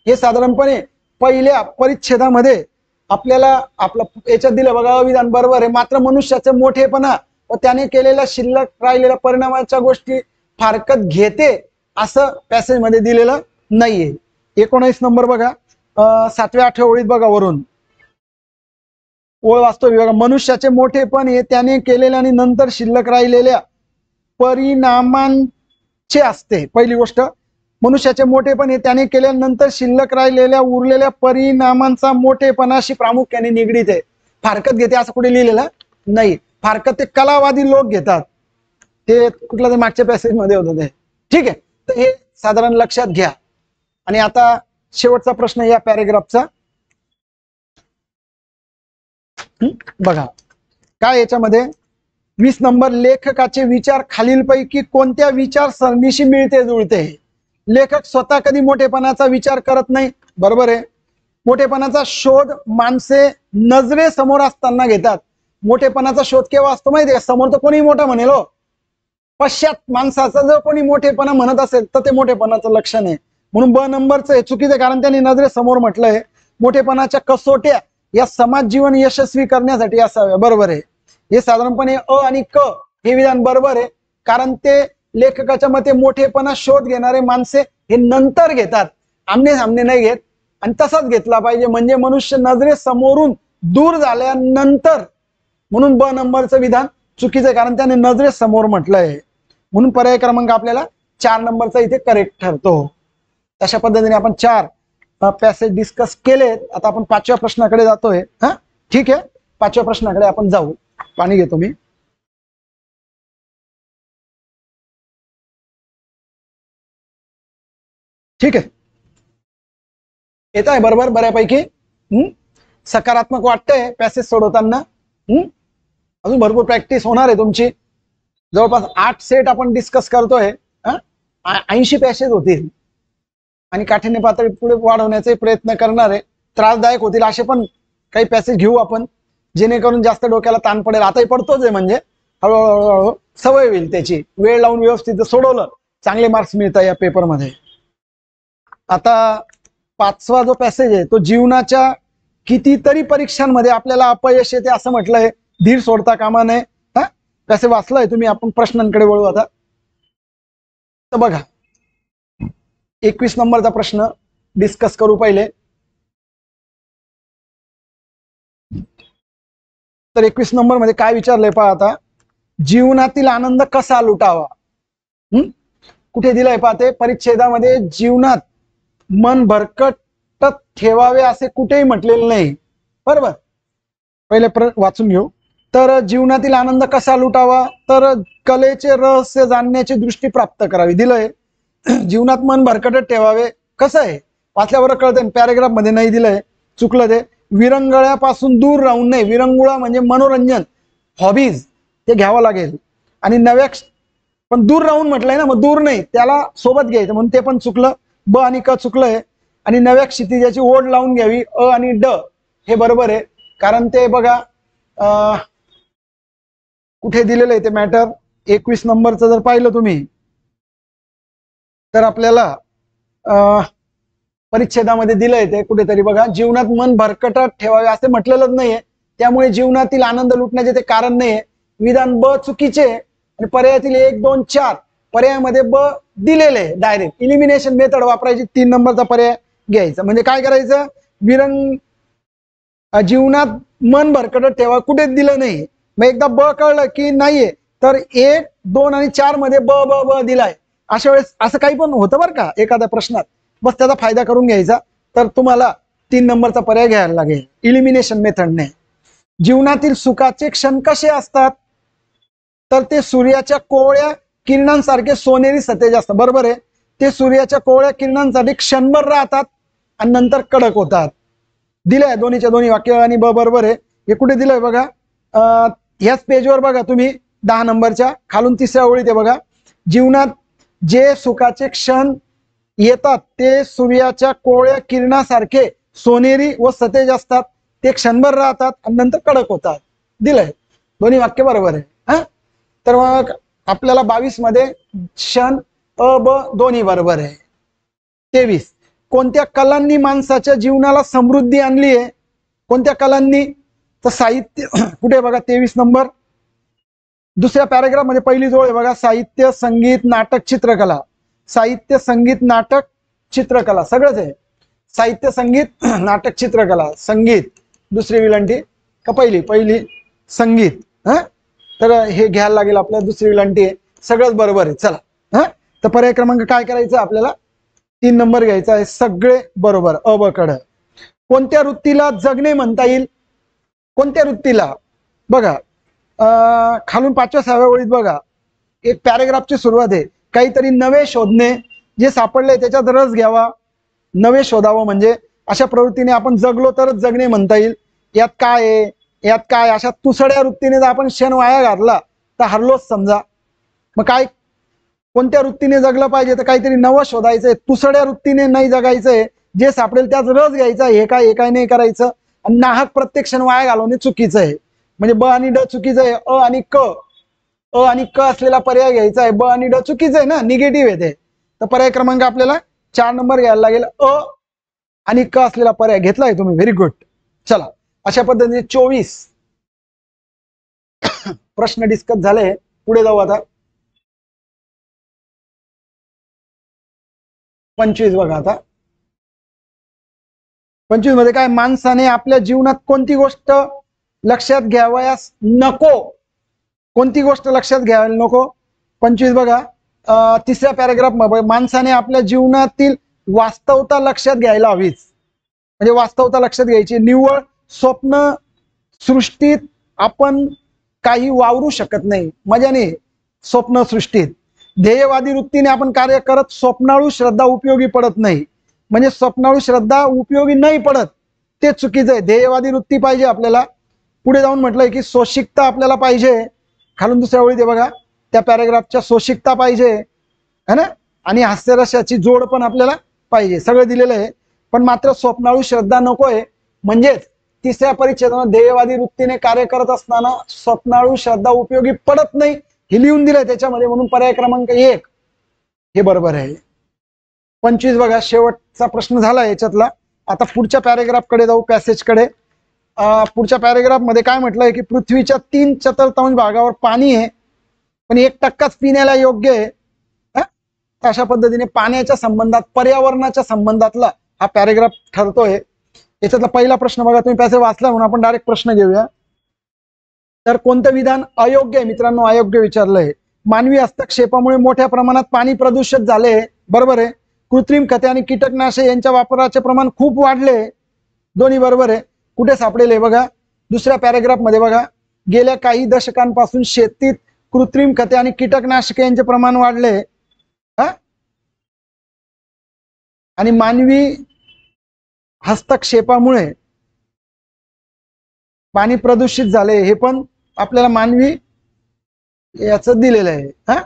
हे साधारणपणे पहिल्या परिच्छेदामध्ये आपल्याला आपलं याच्यात दिलं बघा. अविधान बरोबर आहे, मात्र मनुष्याचे मोठेपणा व त्याने केलेल्या शिल्लक राहिलेल्या परिणामाच्या गोष्टी फारकत घेते असं पॅसेज मध्ये दिलेलं नाहीये. 19 नंबर बघा. 7व्या-8व्या ओळीत बघा वरून ओळ वाचतोय बघा. मनुष्याचे मोठेपण हे त्याने केलेल्या आणि नंतर शिल्लक राहिलेल्या परिणामांचे असते. पहिली गोष्ट, मनुष्याचे मोठेपण हे त्याने केल्यानंतर शिल्लक राहिलेल्या उरलेल्या परिणामांचा मोठेपणाशी प्रामुख्याने निगडीत आहे. फारकत घेते असं कुठे लिहिलेलं नाही. फारकत ते कलावादी लोक घेतात, ते कुठल्या तरी मागच्या पॅसेज मध्ये होतं ते. ठीक आहे. तर हे साधारण लक्षात घ्या. आणि आता शेवटचा प्रश्न या पॅरेग्राफचा बघा. काय याच्यामध्ये 20 नंबर. लेखकाचे विचार खालीलपैकी कोणत्या विचारसरणीशी मिळते जुळते? लेखक स्वतः कधी मोठेपणाचा विचार करत नाही. बरोबर आहे. मोठेपणाचा शोध माणसे नजरे समोर असताना घेतात. मोठेपणाचा शोध केव्हा असतो माहितीये? समोर तर कोणी मोठा म्हणेल हो, पश्चात माणसाचा जर कोणी मोठेपणा म्हणत असेल तर ते मोठेपणाचं लक्षण आहे. म्हणून ब नंबरचं हे चुकीचं, कारण त्यांनी नजरे समोर म्हटलंय. मोठेपणाच्या कसोट्या या समाज जीवन यशस्वी करण्यासाठी असाव्या. बरोबर आहे. हे साधारणपणे अ आणि क हे विधान बरोबर आहे, कारण ते लेखकाच्या मते मोठेपणा शोध घेणारे माणसे हे नंतर घेतात, आमने सामने नाही घेत. आणि तसाच घेतला पाहिजे, म्हणजे मनुष्य नजरे समोरून दूर झाल्यानंतर. म्हणून ब नंबरचं विधान चुकीचं आहे, कारण त्याने नजरे समोर म्हटलंय. म्हणून पर्याय क्रमांक आपल्याला 4 नंबरचा इथे करेक्ट ठरतो. तशा पद्धतीने आपण 4 पॅसेज डिस्कस केलेत. आता आपण 5व्या प्रश्नाकडे जातोय. हा ठीक आहे. 5व्या प्रश्नाकडे आपण जाऊ. पाणी घेतो मी. ठीक आहे. येत आहे बरोबर बऱ्यापैकी. सकारात्मक वाटतंय पॅसेज सोडवताना. अजून भरपूर प्रॅक्टिस होणार आहे तुमची. जवळपास 8 सेट आपण डिस्कस करतोय. 80 पॅसेज होतील आणि काठिण्य पातळी पुढे वाढवण्याचे प्रयत्न करणार आहे. त्रासदायक होतील असे पण काही पॅसेज घेऊ आपण, जेणेकरून जास्त डोक्याला ताण पडेल. आताही पडतोच आहे, म्हणजे हळूहळू सवय होईल त्याची. वेळ लावून व्यवस्थित सोडवलं चांगले मार्क्स मिळतात या पेपरमध्ये. आता 5वा जो पॅसेज आहे तो जीवनाच्या कितीतरी परीक्षांमध्ये आपल्याला अपयश येते असं म्हटलंय, धीर सोडता कामा नये. हा, कसे वाचलंय तुम्ही? आपण प्रश्नांकडे वळू आता. तर बघा 21 नंबरचा प्रश्न डिस्कस करू पहिले. तर 21 नंबर मध्ये काय विचारलंय पहा आता, जीवनातील आनंद कसा लुटावा. कुठे दिलंय पहा ते परिच्छेदामध्ये, जीवनात मन भरकटत ठेवावे असे कुठेही म्हटलेलं नाही. बरोबर, पहिले वाचून घेऊ. तर जीवनातील आनंद कसा लुटावा, तर कलेचे रहस्य जाणण्याची दृष्टी प्राप्त करावी. दिलंय जीवनात मन भरकटत ठेवावे. कसं आहे वाचल्यावर कळतं, पॅरेग्राफ मध्ये नाही दिलंय, चुकलं ते. विरंगुळ्यापासून दूर राहून नाही, विरंगुळा म्हणजे मनोरंजन, हॉबीज, ते घ्यावं लागेल. आणि नव्या, पण दूर राहून म्हटलंय ना, मग दूर नाही, त्याला सोबत घ्यायचं म्हणून ते पण चुकलं. ब आणि क चुकलंय. आणि नव्या क्षितिजाची ओढ लावून घ्यावी, अ आणि ड हे बरोबर आहे. कारण ते बघा कुठे दिलेलं आहे ते मॅटर. 21 नंबरचं जर पाहिलं तुम्ही तर आपल्याला परिच्छेदामध्ये दिलंय ते कुठेतरी बघा, जीवनात मन भरकटत ठेवावे असे म्हटलेलंच नाहीये, त्यामुळे जीवनातील आनंद लुटण्याचे ते कारण नाहीये. विधान ब चुकीचे आणि पर्यायातील 1, 2, 4 पर्यायामध्ये ब दिलेले डायरेक्ट. इलिमिनेशन मेथड वापरायची, 3 नंबरचा पर्याय घ्यायचा. म्हणजे काय करायचं, जीवनात मन भरकटत ठेवा कुठेच दिलं नाही. मग एकदा ब कळलं की नाहीये, तर 1, 2 आणि 4 मध्ये ब ब ब दिलाय. अशा वेळेस असं काही पण होतं बरं का एखाद्या प्रश्नात, बस त्याचा फायदा करून घ्यायचा. तर तुम्हाला 3 नंबरचा पर्याय घ्यायला लागेल इलिमिनेशन मेथडने. जीवनातील सुखाचे क्षण कसे असतात, तर ते सूर्याच्या कोवळ्या किरणांसारखे सोनेरी सतेज असतात. बरोबर आहे, ते सूर्याच्या कोवळ्या किरणांसाठी क्षणभर राहतात आणि नंतर कडक होतात. दिलंय दोन्हीच्या दोन्ही वाक्य आणि ब बरोबर आहे. हे कुठे दिलंय बघा, ह्याच पेजवर बघा तुम्ही 10 नंबरच्या खालून 3ऱ्या ओळीत आहे बघा. जीवनात जे सुखाचे क्षण येतात ते सूर्याच्या कोवळ्या किरणासारखे सोनेरी व सतेज असतात, ते क्षणभर राहतात आणि नंतर कडक होतात. दिलंय, दोन्ही वाक्य बरोबर आहे. हा, तर मग आपल्याला 22 मध्ये क्षण अ ब दोन्ही बरोबर आहे. 23, कोणत्या कलांनी माणसाच्या जीवनाला समृद्धी आणली आहे. कोणत्या कलांनी, तर साहित्य कुठे बघा 23 नंबर 2ऱ्या पॅराग्राफ मध्ये पहिली जोड आहे बघा, साहित्य, संगीत, नाटक, चित्रकला. साहित्य, संगीत, नाटक, चित्रकला सगळंच आहे. साहित्य, संगीत, नाटक, चित्रकला. संगीत 2री विलंटी का पहिली संगीत. तर हे घ्यायला लागेल आपल्याला, 2री विलंटी आहे. सगळंच बरोबर आहे. चला तर पर्याय क्रमांक काय करायचं आपल्याला, 3 नंबर घ्यायचा आहे. सगळे बरोबर अ ब कडं. कोणत्या वृत्तीला जगणे म्हणता येईल. कोणत्या वृत्तीला बघा, खालून 5व्या-6व्या ओळीत बघा, एक पॅरेग्राफची सुरुवात आहे. काहीतरी नवे शोधणे, जे सापडले त्याच्यात रस घ्यावा, नवे शोधावं. म्हणजे अशा प्रवृत्तीने आपण जगलो तरच जगणे म्हणता येईल. यात काय आहे, यात काय, अशा तुसड्या वृत्तीने जर आपण क्षण वाया घातला तर हरलोच समजा. मग काय, कोणत्या वृत्तीने जगलं पाहिजे, तर काहीतरी नवं शोधायचंय. तुसड्या वृत्तीने नाही जगायचंय, जे सापडेल त्याच रस घ्यायचा. हे काय नाही करायचं. आणि नाहक प्रत्येक क्षण वाया घालवणे चुकीचं आहे. म्हणजे ब आणि ड चुकीचं आहे. अ आणि क असलेला पर्याय घ्यायचा आहे. ब आणि ड चुकीचं आहे ना, निगेटिव्ह आहे ते. तर पर्याय क्रमांक आपल्याला 4 नंबर घ्यायला लागेल. अ आणि क असलेला पर्याय घेतलाय तुम्ही, व्हेरी गुड. चला, अशा पद्धतीने 24 प्रश्न डिस्कस झाले. पुढे जाऊ आता. 25 बघा आता. 25 मध्ये काय, माणसाने आपल्या जीवनात कोणती गोष्ट लक्षात घ्यावयास नको. कोणती गोष्ट लक्षात घ्यायला नको. 25 बघा, 3ऱ्या पॅराग्राफ मध्ये, माणसाने आपल्या जीवनातील वास्तवता लक्षात घ्यायला हवीच. म्हणजे वास्तवता लक्षात घ्यायची. निव्वळ स्वप्न सृष्टीत आपण काही वावरू शकत नाही. मजाने स्वप्न सृष्टीत ध्येयवादी वृत्तीने आपण कार्य करत स्वप्नाळू श्रद्धा उपयोगी पडत नाही. म्हणजे स्वप्नाळू श्रद्धा उपयोगी नाही पडत, ते चुकीचं आहे. ध्येयवादी वृत्ती पाहिजे आपल्याला. पुढे जाऊन म्हटलंय की सोशिकता आपल्याला पाहिजे. खालून 2ऱ्या ओळीत बघा, त्या पॅराग्राफच्या सोशिकता पाहिजे है ना, आणि हास्यरसाची जोड पण आपल्याला पाहिजे. सगळं दिलेलं आहे. पण मात्र स्वप्नाळू श्रद्धा नकोय. म्हणजेच 3ऱ्या परिच्छेदात ध्येयवादी वृत्तीने कार्य करत असताना स्वप्नाळू श्रद्धा उपयोगी पडत नाही, हे लिहून दिलंय त्याच्यामध्ये. म्हणून पर्याय क्रमांक 1 हे बरोबर आहे. 25 बघा, शेवटचा प्रश्न झाला याच्यातला. आता पुढच्या पॅरेग्राफकडे जाऊ, पॅसेजकडे. पुढच्या पॅरेग्राफ मध्ये काय म्हटलंय की पृथ्वीच्या 3/4 भागावर पाणी आहे, पण 1%च पिण्याला योग्य आहे. अशा पद्धतीने पाण्याच्या संबंधात, पर्यावरणाच्या संबंधातला हा पॅरेग्राफ ठरतोय. याच्यातला पहिला प्रश्न बघा, तुम्ही पॅसेज वाचला म्हणून आपण डायरेक्ट प्रश्न घेऊया. तर कोणतं विधान अयोग्य आहे मित्रांनो? अयोग्य विचारलंय. मानवी हस्तक्षेपामुळे मोठ्या प्रमाणात पाणी प्रदूषित झाले, बरोबर आहे. कृत्रिम खते आणि कीटकनाशके यांच्या वापराचे प्रमाण खूप वाढले, दोन्ही बरोबर आहे. कुठे सापडेल बघा, दुसऱ्या पॅरेग्राफ मध्ये बघा. गेल्या काही दशकांपासून शेतीत कृत्रिम खते आणि कीटकनाशके यांचे प्रमाण वाढले, आणि मानवी हस्तक्षेपामुळे पाणी प्रदूषित झाले, हे पण आपल्याला मानवी याचं दिलेलं आहे.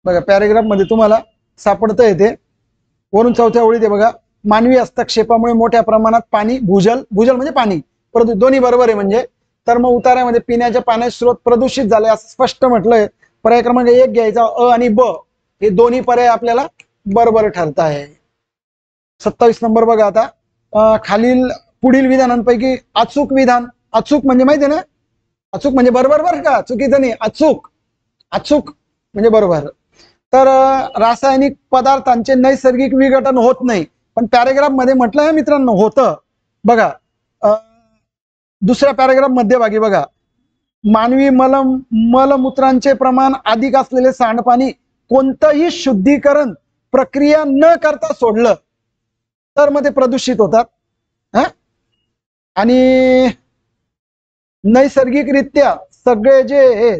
बघा पॅरेग्राफ मध्ये तुम्हाला सापडतं येते, वरून चौथ्या ओळीत आहे बघा. मानवी हस्तक्षेपामुळे मोठ्या प्रमाणात पाणी, भूजल म्हणजे पाणी दोन्ही बरोबर आहे. म्हणजे तर मग उतार्यामध्ये पिण्याच्या पाण्याचे स्रोत प्रदूषित झाले असं स्पष्ट म्हटलंय. पर्याय क्रमांक 1 घ्यायचा, अ आणि ब हे दोन्ही पर्याय आपल्याला बरोबर ठरत आहे. 27 नंबर बघा. आता खालील पुढील विधानांपैकी अचूक विधान, अचूक म्हणजे माहिती आहे ना, अचूक म्हणजे बरोबर बरं का, चुकीचं नाही. अचूक, अचूक म्हणजे बरोबर. तर रासायनिक पदार्थांचे नैसर्गिक विघटन होत नाही, पण पॅरेग्राफ मध्ये म्हटलंय मित्रांनो होतं. बघा दुसऱ्या पॅरेग्राफ मध्यभागी बघा, मानवी मलमूत्रांचे प्रमाण अधिक असलेले सांडपाणी कोणतंही शुद्धीकरण प्रक्रिया न करता सोडलं तर मग ते प्रदूषित होतात. आणि नैसर्गिकरित्या सगळे जे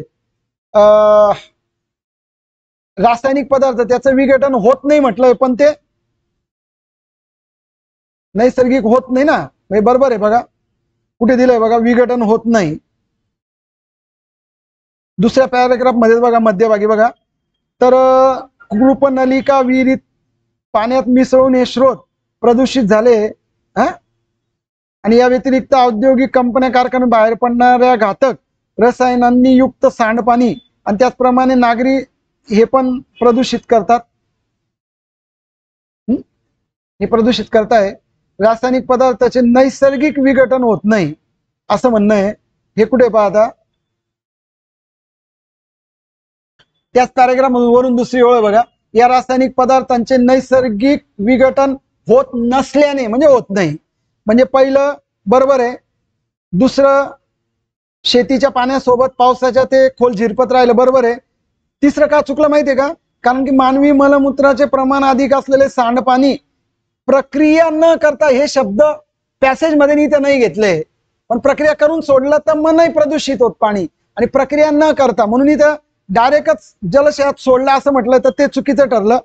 रासायनिक पदार्थ त्याचं विघटन होत नाही म्हटलंय, पण ते नैसर्गिक होत नाही ना, बरोबर आहे. बघा कुठे दिलंय बघा, विघटन होत नाही. दुसऱ्या पॅराग्राफ मध्ये बघा मध्यभागी बघा, तर कृपनलिका विहिरीत पाण्यात मिसळून हे स्रोत प्रदूषित झाले. आणि या व्यतिरिक्त औद्योगिक कंपन्या कारखाने बाहेर पडणाऱ्या घातक रसायनांनी युक्त सांडपाणी आणि त्याचप्रमाणे नागरी हे पण प्रदूषित करतात. हे प्रदूषित करताय. रासायनिक पदार्थाचे नैसर्गिक विघटन होत नाही असं म्हणणं आहे. हे कुठे पाहता, त्याच पॅरेग्राफ वरून दुसरी ओळ बघा, या रासायनिक पदार्थांचे नैसर्गिक विघटन होत नसल्याने म्हणजे होत नाही. म्हणजे पहिलं बरोबर आहे, दुसरं शेतीच्या पाण्यासोबत पावसाच्या ते खोल झिरपत राहिलं, बरोबर आहे. तिसरं का चुकलं माहितीये का, कारण की मानवी मलमूत्राचे प्रमाण अधिक असलेले सांडपाणी प्रक्रिया न करता, हे शब्द पॅसेज मध्ये इथं नाही घेतले, पण प्रक्रिया करून सोडलं तर मग नाही प्रदूषित होत पाणी, आणि प्रक्रिया न करता म्हणून इथं डायरेक्टच जलाशयात सोडलं असं म्हटलं तर ते चुकीचं ठरलं.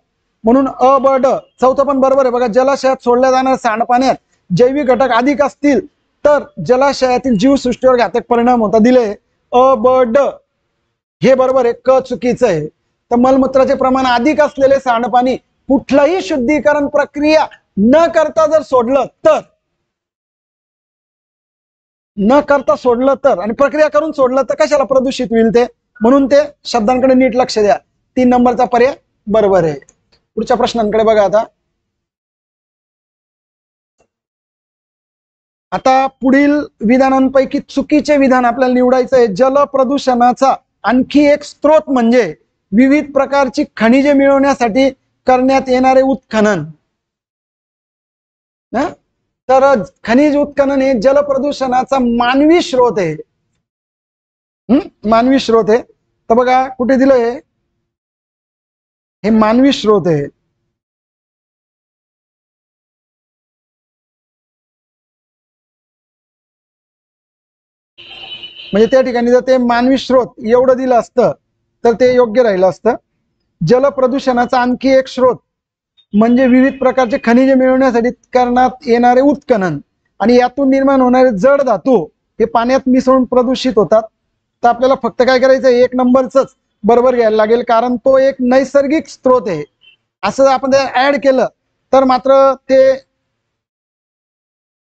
म्हणून अ ब ड चौथं पण बरोबर आहे. बघा जलाशयात सोडल्या जाणाऱ्या सांडपाण्यात जैविक घटक अधिक असतील तर जलाशयातील जीवसृष्टीवर घातक परिणाम होता, दिले अ ब ड हे बरोबर आहे. क चुकीचं आहे. तर मलमूत्राचे प्रमाण अधिक असलेले सांडपाणी कुठलंही शुद्धीकरण प्रक्रिया न करता जर सोडलं तर, न करता सोडलं तर, आणि प्रक्रिया करून सोडलं तर कशाला प्रदूषित होईल ते, म्हणून ते शब्दांकडे नीट लक्ष द्या. 3 नंबरचा पर्याय बरोबर आहे. पुढच्या प्रश्नांकडे बघा. आता पुढील विधानांपैकी चुकीचे विधान आपल्याला निवडायचं आहे. जल प्रदूषणाचा आणखी एक स्रोत म्हणजे विविध प्रकारची खनिजे मिळवण्यासाठी करण्यात येणारे उत्खनन. तर खनिज उत्खनन हे जल प्रदूषणाचा मानवी स्रोत आहे. मानवी स्रोत आहे. तर बघा कुठे दिलंय, हे मानवी स्रोत आहे. म्हणजे त्या ठिकाणी जर ते मानवी स्रोत एवढं दिलं असतं तर ते योग्य राहिलं असतं. जल प्रदूषणाचा आणखी एक स्रोत म्हणजे विविध प्रकारचे खनिजे मिळवण्यासाठी करण्यात येणारे उत्खनन, आणि यातून निर्माण होणारे जड धातू हे पाण्यात मिसळून प्रदूषित होतात. तर आपल्याला फक्त काय करायचं, 1 नंबरच बरोबर घ्यायला लागेल, कारण तो एक नैसर्गिक स्रोत आहे. असं आपण ऍड केलं तर मात्र ते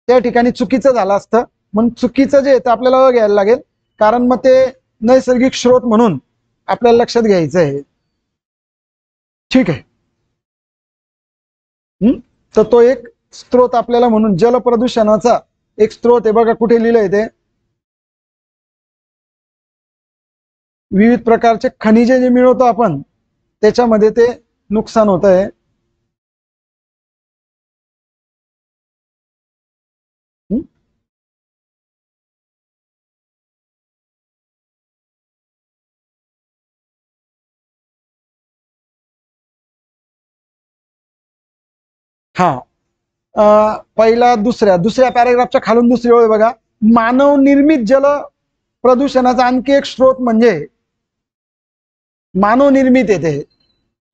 त्या ठिकाणी चुकीचं झालं असतं. म्हणून चुकीचं जे आहे आपल्याला घ्यायला लागेल, कारण मग ते नैसर्गिक स्रोत म्हणून आपल्याला लक्षात घ्यायचं आहे. ठीक आहे. तर तो एक स्त्रोत आपल्याला म्हणून जल प्रदूषणाचा एक स्त्रोत आहे बघा, कुठे लिहिलंय ते, विविध प्रकारचे खनिजे जे मिळवतो आपण त्याच्यामध्ये ते नुकसान होत आहे. हा पहिला दुसऱ्या पॅरेग्राफच्या खालून दुसरी ओळ बघा, मानव निर्मित जल प्रदूषणाचा आणखी एक स्रोत म्हणजे मानव निर्मित येते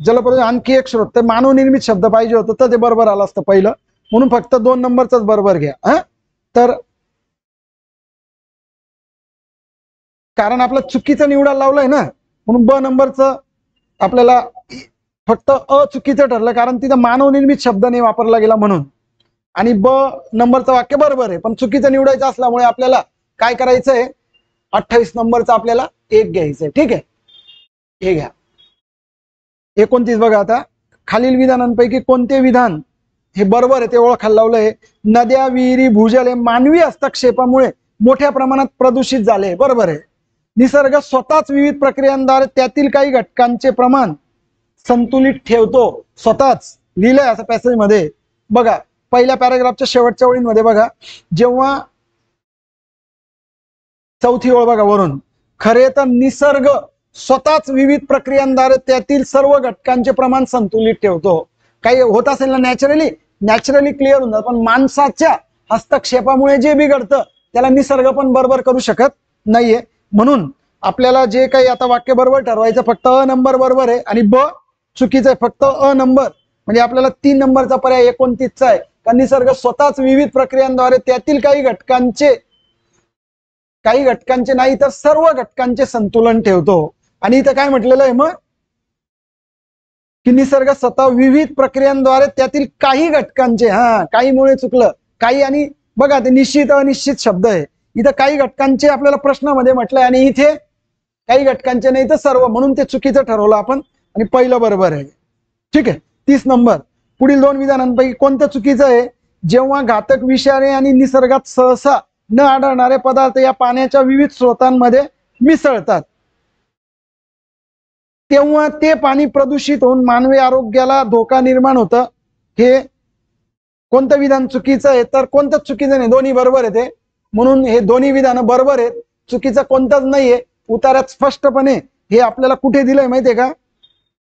जल प्रदूषण, आणखी एक स्रोत. तर मानव निर्मित शब्द पाहिजे होतं तर ते बरोबर आलं असतं पहिलं, म्हणून फक्त 2 नंबरच बरोबर घ्या. तर कारण आपलं चुकीचं निवडायला लावलंय ना, म्हणून ब नंबरचं आपल्याला फक्त चुकीचं ठरलं, कारण तिथं मानव निर्मित शब्द नाही वापरला गेला म्हणून. आणि ब नंबरचं वाक्य बरोबर आहे, पण चुकीचं निवडायचं असल्यामुळे आपल्याला काय करायचंय, 28 नंबरचं आपल्याला 1 घ्यायचंय. ठीक आहे, हे घ्या. 29 बघा, आता खालील विधानांपैकी कोणते विधान हे बरोबर आहे ते ओळखायला लावलंय. नद्या, विहिरी, भूजल हे मानवी हस्तक्षेपामुळे मोठ्या प्रमाणात प्रदूषित झाले. बरोबर आहे. निसर्ग स्वतःच विविध प्रक्रियांद्वारे त्यातील काही घटकांचे प्रमाण संतुलित ठेवतो. स्वतःच लिहिलंय असं पॅसेज मध्ये बघा, पहिल्या पॅराग्राफच्या शेवटच्या ओळींमध्ये बघा, जेव्हा चौथी ओळ बघा वरून, खरे तर निसर्ग स्वतःच विविध प्रक्रियांद्वारे त्यातील सर्व घटकांचे प्रमाण संतुलित ठेवतो. काही होत असेल ना नॅचरली क्लिअर होऊन जातं, पण माणसाच्या हस्तक्षेपामुळे जे बिघडतं त्याला निसर्ग पण बरोबर करू शकत नाहीये. म्हणून आपल्याला जे काही आता वाक्य बरोबर ठरवायचं, फक्त अ नंबर बरोबर आहे आणि ब चुकीचं आहे, फक्त अ नंबर. म्हणजे आपल्याला 3 नंबरचा पर्याय 29चा आहे, का निसर्ग स्वतःच विविध प्रक्रियांद्वारे त्यातील काही घटकांचे नाही तर सर्व घटकांचे संतुलन ठेवतो. आणि इथं काय म्हटलेलं आहे मग, की निसर्ग स्वतः विविध प्रक्रियांद्वारे त्यातील काही घटकांचे, काहीमुळे चुकलं, काही आणि बघा ते निश्चित अनिश्चित शब्द आहे. इथं काही घटकांचे आपल्याला प्रश्नामध्ये म्हटलंय आणि इथे काही घटकांचे नाही तर सर्व, म्हणून ते चुकीचं ठरवलं आपण आणि पहिलं बरोबर आहे. ठीक आहे. 30 नंबर, पुढील 2 विधानांपैकी कोणतं चुकीचं आहे. जेव्हा घातक विषारी आणि निसर्गात सहसा न आढळणारे पदार्थ या पाण्याच्या विविध स्रोतांमध्ये मिसळतात तेव्हा ते पाणी प्रदूषित होऊन मानवी आरोग्याला धोका निर्माण होतं. हे कोणतं विधान चुकीचं आहे, तर कोणतंच चुकीचं नाही, दोन्ही बरोबर आहे ते. म्हणून हे दोन्ही विधानं बरोबर आहेत, चुकीचं कोणतंच नाहीये. उतार्यात स्पष्टपणे हे आपल्याला कुठे दिलंय माहितीये का,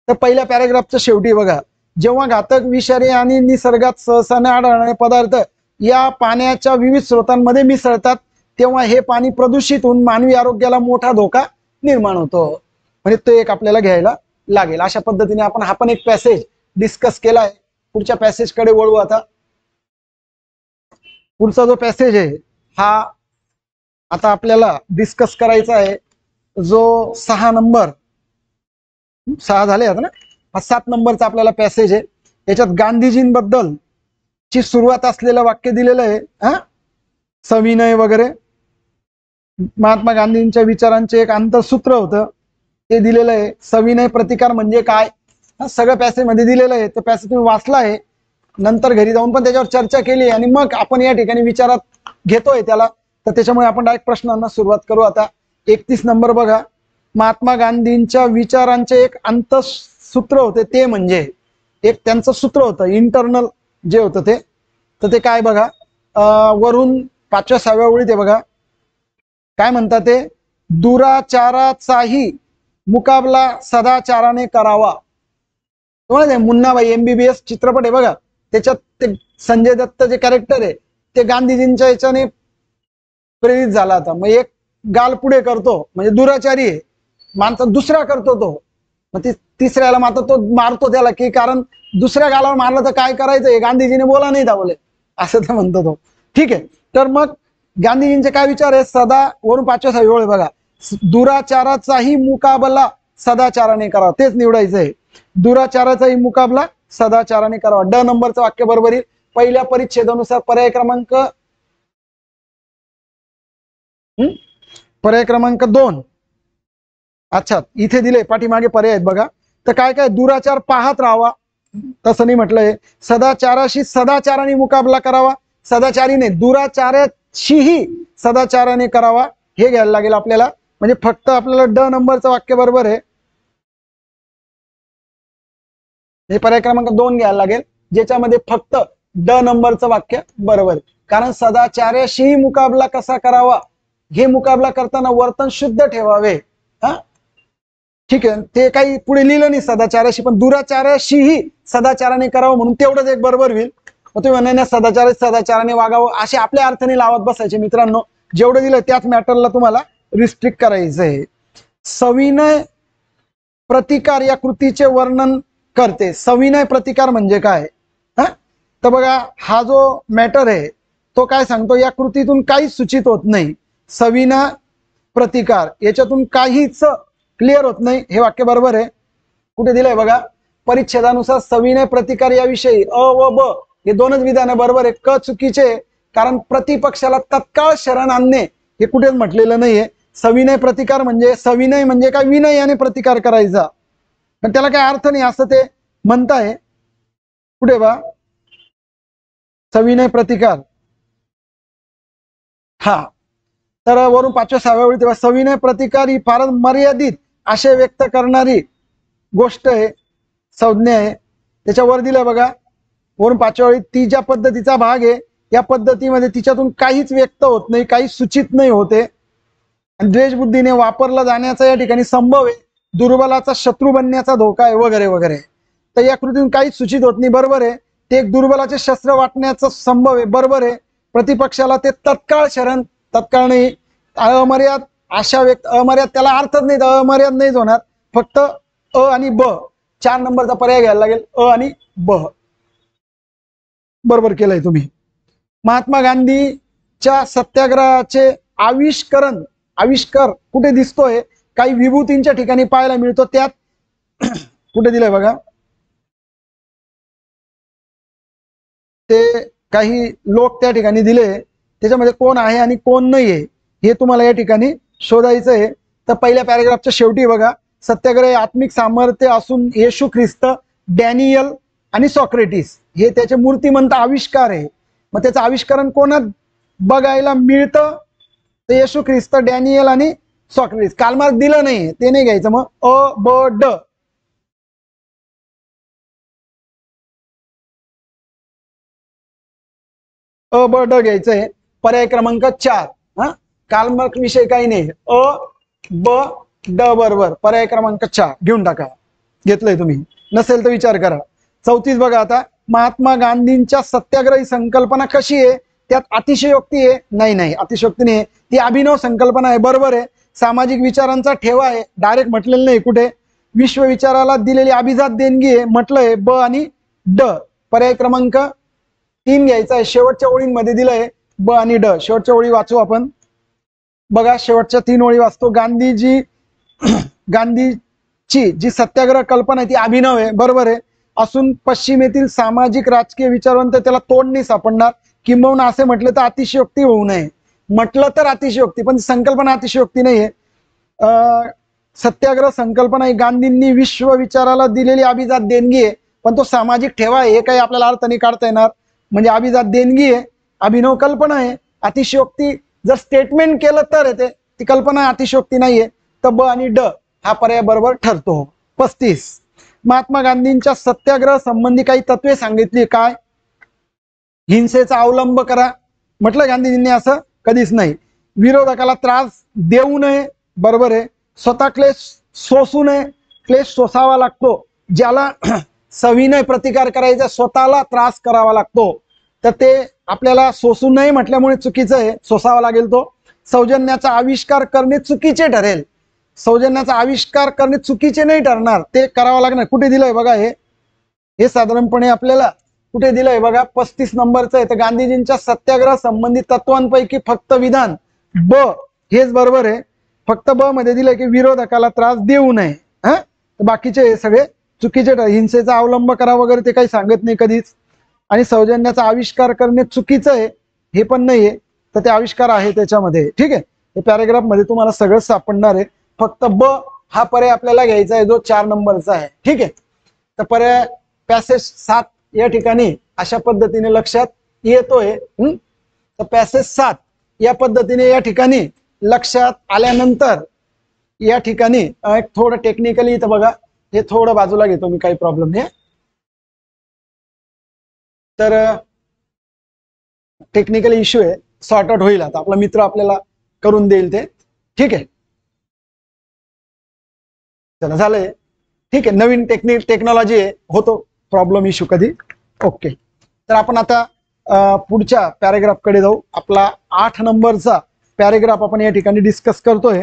तर पहिल्या पॅराग्राफच्या शेवटी बघा, जेव्हा घातक विषारी आणि निसर्गात सहसा न आढळणारे पदार्थ या पाण्याच्या विविध स्रोतांमध्ये मिसळतात तेव्हा हे पाणी प्रदूषित होऊन मानवी आरोग्याला मोठा धोका निर्माण होतो. म्हणजे तो एक आपल्याला घ्यायला लागेल. अशा पद्धतीने आपण हा पण एक पॅसेज डिस्कस केलाय. पुढच्या पॅसेज कडे वळू. आता पुढचा जो पॅसेज आहे हा आता आपल्याला डिस्कस करायचा आहे, जो 6 नंबर 6 झाले आता ना, हा 7 नंबरचा आपल्याला पॅसेज आहे. याच्यात गांधीजींबद्दल ची सुरुवात असलेलं वाक्य दिलेलं आहे. सविनय वगैरे महात्मा गांधींच्या विचारांचे एक आंतरसूत्र होतं ते दिलेलं आहे. सविनय प्रतिकार म्हणजे काय, सगळं पॅसेज मध्ये दिलेलं आहे. तो पॅसेज तुम्ही वाचला आहे, नंतर घरी जाऊन पण त्याच्यावर चर्चा केली आणि मग आपण या ठिकाणी विचारात घेतोय त्याला. तर त्याच्यामुळे आपण डायरेक्ट प्रश्नांना सुरुवात करू. आता 31 नंबर बघा, महात्मा गांधींच्या विचारांचे एक अंतसूत्र होते ते म्हणजे एक त्यांचं सूत्र होतं इंटरनल जे होतं ते, तर ते काय बघा, वरून 5व्या 6व्या ओळीत आहे बघा, काय म्हणतात ते, दुराचाराचाही मुकाबला सदाचाराने करावा. मुन्नाबाई MBBS चित्रपट आहे बघा, त्याच्यात ते संजय दत्त जे कॅरेक्टर आहे ते गांधीजींच्या याच्याने प्रेरित झाला होता. मग एक गाल पुढे करतो म्हणजे दुराचारी आहे, माणसा दुसरा करतो तो, मग तिसऱ्याला मात्र तो मारतो त्याला, की कारण दुसऱ्या गालावर मारलं तर काय करायचं, गांधीजीने बोला नाही दावले असं ते म्हणतो तो. ठीक आहे. तर मग गांधीजींचे काय विचार आहे, सदा वरून 5व्या 6व्या ओळ बघा, दुराचाराचाही मुकाबला सदाचाराने करावा, तेच निवडायचं आहे. दुराचाराचाही मुकाबला सदाचाराने करावा. ड नंबरचं वाक्य बरोबर येईल. पहिल्या परिच्छेदानुसार पर्याय क्रमांक 2. अच्छा, इथे दिले पाठीमागे पर्याय आहेत बघा. तर काय काय, दुराचार पाहत राहावा, तसं नाही म्हटलंय. सदाचाराशी सदाचाराने मुकाबला करावा, सदाचारीने दुराचाराशीही सदाचाराने करावा, हे घ्यायला लागेल आपल्याला. म्हणजे फक्त आपल्याला ड नंबरचं वाक्य बरोबर आहे, हे पर्याय क्रमांक 2 घ्यायला लागेल, ज्याच्यामध्ये फक्त ड नंबरचं वाक्य बरोबर आहे. कारण सदाचार्याशी मुकाबला कसा करावा, हे मुकाबला करताना वर्तन शुद्ध ठेवावे. हा ठीक आहे, ते काही पुढे लिहिलं नाही सदाचाराशी, पण दुराचाराशीही सदाचाराने करावं म्हणून तेवढंच एक बरोबर होईल. मग तुम्ही म्हणा सदाचाराने वागावं असे आपल्या अर्थाने लावत बसायचे. मित्रांनो, जेवढं दिलं त्याच मॅटरला तुम्हाला रिस्ट्रिक्ट करायचं आहे. सविनय प्रतिकार या कृतीचे वर्णन करते. सविनय प्रतिकार म्हणजे काय? तर बघा, हा जो मॅटर आहे तो काय सांगतो, या कृतीतून काहीच सूचित होत नाही. सविनय प्रतिकार याच्यातून काहीच क्लिअर होत नाही, हे वाक्य बरोबर आहे. कुठे दिलंय बघा, परिच्छेदानुसार सविनय प्रतिकार याविषयी अ व ब हे दोनच विधान बरोबर आहे. क चुकीचे, कारण प्रतिपक्षाला तत्काळ शरण आणणे हे कुठेच म्हटलेलं नाहीये. सविनय प्रतिकार म्हणजे, सविनय म्हणजे काय, विनयाने प्रतिकार करायचा, पण त्याला काय अर्थ नाही असं ते म्हणताय. कुठे बा सविनय प्रतिकार, हा तर वरून 5व्या-6व्या ओळी तेव्हा सविनय प्रतिकार ही फारच मर्यादित आशय व्यक्त करणारी गोष्ट आहे, संज्ञा आहे. त्याच्यावर दिलं बघा वरून 5व्या ओळीत, ती ज्या पद्धतीचा भाग आहे या पद्धतीमध्ये तिच्यातून काहीच व्यक्त होत नाही, काही सूचित नाही होते. द्वेषबुद्धीने वापरला जाण्याचा या ठिकाणी संभव आहे, दुर्बलाचा शत्रू बनण्याचा धोका आहे, वगैरे वगैरे. तर या कृतीतून काहीच सूचित होत नाही, बरोबर आहे. ते एक दुर्बलाचे शस्त्र वाटण्याचा संभव आहे, बरोबर आहे. प्रतिपक्षाला ते तत्काळ शरण, तत्काळ नाही, अमर्याद अशा व्यक्त, अमर्याद त्याला अर्थच नाही, अमर्याद नाहीच होणार. फक्त अ आणि ब 4 नंबरचा पर्याय घ्यायला लागेल, अ आणि ब. बरोबर केलंय तुम्ही. महात्मा गांधीच्या सत्याग्रहाचे आविष्कार कुठे दिसतोय, काही विभूतींच्या ठिकाणी पाहायला मिळतो. त्यात कुठे दिलंय बघा, ते काही लोक त्या ठिकाणी दिले, त्याच्यामध्ये कोण आहे आणि कोण नाही आहे हे तुम्हाला या ठिकाणी शोधायचं आहे. तर पहिल्या पॅराग्राफच्या शेवटी बघा, सत्याग्रह आत्मिक सामर्थ्य असून येशू ख्रिस्त, डॅनियल आणि सॉक्रेटिस हे त्याचे मूर्तिमंत आविष्कार आहे. मग त्याचं आविष्करण कोणात बघायला मिळतं, तर येशू ख्रिस्त, डॅनियल आणि सॉक्रेटिस. कालमार्क दिलं नाही, ते नाही घ्यायचं. मग अ ब ड, अ ब ड घ्यायचंय. पर्याय क्रमांक 4. हा कालमार्क विषय काही नाही, अ ब ड बरोबर. पर्याय क्रमांक 4 घेऊन टाका. घेतलंय तुम्ही, नसेल तर विचार करा. 34 बघा आता, महात्मा गांधींच्या सत्याग्रही संकल्पना कशी आहे, त्यात अतिशयोक्ती आहे? नाही, अतिशयोक्ती नाही, ती अभिनव संकल्पना आहे, बरोबर आहे. सामाजिक विचारांचा ठेवा आहे, डायरेक्ट म्हटलेलं नाही कुठे. विश्व विचाराला दिलेली अभिजात देणगी आहे, म्हटलंय ब आणि ड. पर्याय क्रमांक 3 घ्यायचा आहे. शेवटच्या ओळींमध्ये दिलंय ब आणि ड. शेवटच्या ओळी वाचू आपण. बघा शेवटच्या 3 ओळी वाचतो. गांधीची जी सत्याग्रह कल्पना आहे ती अभिनव आहे, बरोबर आहे. असून पश्चिमेतील सामाजिक राजकीय विचारवंत त्याला तोड नाही सापडणार. किंबहुना असे म्हटलं तर अतिशयोक्ती होऊ नये. म्हटलं तर अतिशयोक्ती, पण संकल्पना अतिशयोक्ती नाहीये. सत्याग्रह संकल्पना ही गांधींनी विश्व विचाराला दिलेली अभिजात देणगी आहे, पण तो सामाजिक ठेवा आहे, हे काही आपल्याला अर्थ नाही काढता येणार. म्हणजे अभिजात देणगी आहे, अभिनव कल्पना आहे. अतिशयोक्ती जर स्टेटमेंट केलं तर येते, ती कल्पना अतिशयोक्ती नाहीये. तर ब आणि ड हा पर्याय बरोबर ठरतो. 35 महात्मा गांधींच्या सत्याग्रह संबंधी काही तत्वे सांगितली. काय? हिंसेचा अवलंब करा, म्हटलं गांधीजींनी असं कधीच नाही. विरोधकाला त्रास देऊ नये, बरोबर आहे. स्वतः क्लेश सोसू नये, क्लेश सोसावा लागतो. ज्याला सविनय प्रतिकार करायचा, स्वतःला त्रास करावा लागतो, तर ते आपल्याला सोसू नये म्हटल्यामुळे चुकीचं आहे, सोसावा लागेल तो. सौजन्याचा आविष्कार करणे चुकीचे ठरेल. सौजन्याचा आविष्कार करणे चुकीचे नाही ठरणार, ते करावं लागणार. कुठे दिलंय बघा, हे साधारणपणे आपल्याला कुठे दिलंय बघा, 35 नंबरचं आहे. तर गांधीजींच्या सत्याग्रह संबंधित तत्वांपैकी फक्त विधान ब हेच बरोबर आहे. फक्त ब मध्ये दिलंय की विरोधकाला त्रास देऊ नये. तर बाकीचे सगळे चुकीचे. हिंसेचा अवलंब करा वगैरे ते काही सांगत नाही कधीच. आणि सौजन्याचा आविष्कार करणे चुकीचं आहे हे पण नाहीये, तर ते आविष्कार आहे त्याच्यामध्ये. ठीक आहे, हे पॅराग्राफ मध्ये तुम्हाला सगळं सापडणार आहे. फक्त ब हा पर्याय आपल्याला घ्यायचा आहे, जो 4 नंबरचा आहे. ठीक आहे, तर पर्याय पॅसेज 7 या ठिकाणी अशा पद्धतीने लक्षात येतोय। तर पॅसेज 7 या पद्धतीने या ठिकाणी लक्षात आल्यानंतर या ठिकाणी एक थोडं टेक्निकली इथं बघा, हे थोडं बाजूला घेतो मी, काही प्रॉब्लेम नाही। तर टेक्निकल इश्यू आहे, सॉर्ट आउट होईल आता, आपला मित्र आपल्याला करून देईल ते, ठीक आहे। चला झालंय, ठीक आहे, नवीन टेक्नॉलॉजी आहे, होतो प्रॉब्लेम इश्यू कधी, ओके। तर आपण आता पुढच्या पॅरेग्राफ कडे जाऊ। आपला 8 नंबरचा पॅरेग्राफ आपण या ठिकाणी डिस्कस करतोय।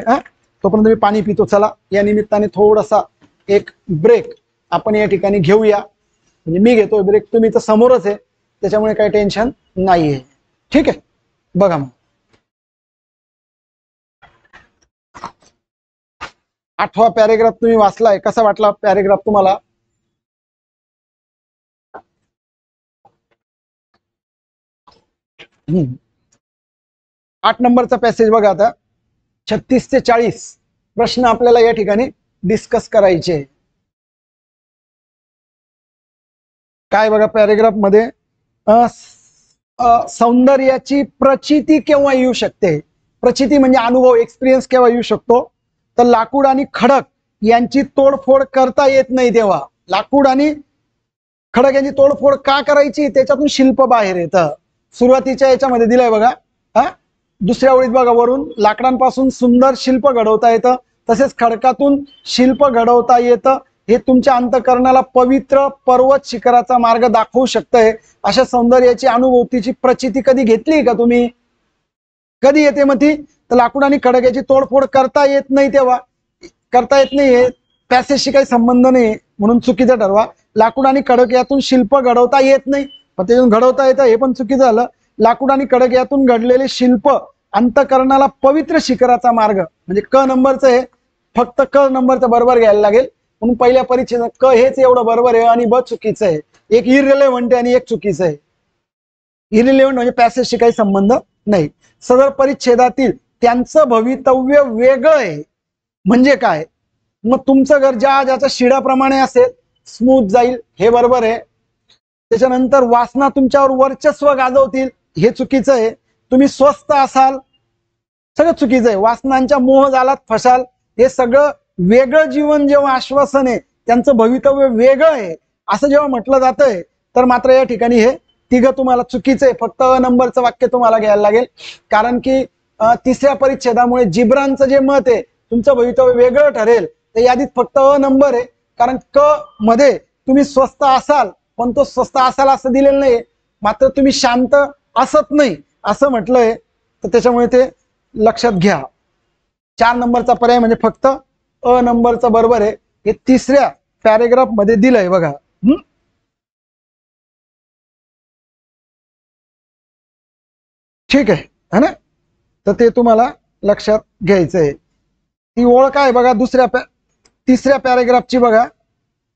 तोपर्यंत मी पाणी पितो, चला या निमित्ताने थोडासा एक ब्रेक आपण या ठिकाणी घेऊया, म्हणजे मी घेतोय ब्रेक, तुम्ही तर समोरच आहे त्याच्यामुळे काही टेन्शन नाहीये, ठीक आहे। बघा मग 8वा पॅरेग्राफ तुम्ही वाचलाय, कसा वाटला पॅरेग्राफ तुम्हाला? 8 नंबरचा पॅसेज बघा आता, 36 ते 40 प्रश्न आपल्याला या ठिकाणी डिस्कस करायचे। काय बघा पॅरेग्राफ मध्ये, सौंदर्याची प्रचिती केव्हा येऊ शकते? प्रचिती म्हणजे अनुभव, एक्सपिरियन्स केव्हा येऊ शकतो? तर लाकूड आणि खडक यांची तोडफोड करता येत नाही तेव्हा। लाकूड आणि खडक यांची तोडफोड का करायची? त्याच्यातून शिल्प बाहेर येतं। सुरुवातीच्या याच्यामध्ये दिलंय बघा, दुसऱ्या ओळीत बघा, वरून लाकडांपासून सुंदर शिल्प घडवता येतं, तसेच खडकातून शिल्प घडवता येतं, हे तुमच्या अंतःकरणाला पवित्र पर्वत शिखराचा मार्ग दाखवू शकतंय। अशा सौंदर्याची अनुभूतीची प्रचिती कधी घेतली का तुम्ही? कधी येते मग ती? तर लाकूड आणि खडक याची तोडफोड करता येत नाही तेव्हा, करता येत नाही, पॅसेजशी काही संबंध नाही म्हणून चुकीचं ठरवा। लाकूड आणि खडक यातून शिल्प घडवता येत नाही, पण त्यातून घडवता येतं हे पण चुकीचं झालं। लाकूड आणि खडक यातून घडलेले शिल्प अंतःकरणाला पवित्र शिखराचा मार्ग, म्हणजे क नंबरचं आहे, फक्त क नंबरचं बरोबर घ्यायला लागेल, म्हणून पहिल्या परिच्छेदात क हेच एवढं बरोबर आहे आणि ब चुकीचं आहे। एक इररिलेव्हंट आहे आणि एक चुकीचं आहे। इररिलेव्हंट म्हणजे पॅसेजशी काही संबंध नाही। सदर परिच्छेदातील त्यांचं भवितव्य वेगळं आहे म्हणजे काय? मग तुमचं घर ज्याच्या शिडाप्रमाणे असेल स्मूथ जाईल, हे बरोबर आहे। त्याच्यानंतर वासना तुमच्यावर वर्चस्व गाजवतील, हे चुकीचं आहे। तुम्ही स्वस्त असाल, सगळं चुकीचं आहे। वासनांच्या मोहजालात फसाल, हे सगळं वेगळं जीवन जेव्हा आश्वासन आहे, त्यांचं भवितव्य वेगळं आहे असं जेव्हा म्हटलं जातंय, तर मात्र या ठिकाणी हे तिघं तुम्हाला चुकीचं आहे। फक्त अ नंबरचं वाक्य तुम्हाला घ्यायला लागेल, कारण की तिसऱ्या परिच्छेदामुळे जिब्रांचं जे मत आहे तुमचं भवितव्य वेगळं ठरेल, तर यादीत फक्त अ नंबर आहे, कारण क मध्ये तुम्ही स्वस्त असाल, पण तो स्वस्त असाल असं दिलेलं नाही, मात्र तुम्ही शांत असत नाही असं म्हटलंय, तर त्याच्यामुळे ते लक्षात घ्या। 4 नंबरचा पर्याय म्हणजे फक्त अ नंबरचं बरोबर आहे, हे तिसऱ्या पॅरेग्राफ मध्ये दिलंय बघा। ठीक आहे, है ना? तर ते तुम्हाला लक्षात घ्यायचंय। ती ओळ काय बघा, तिसऱ्या पॅरेग्राफची बघा,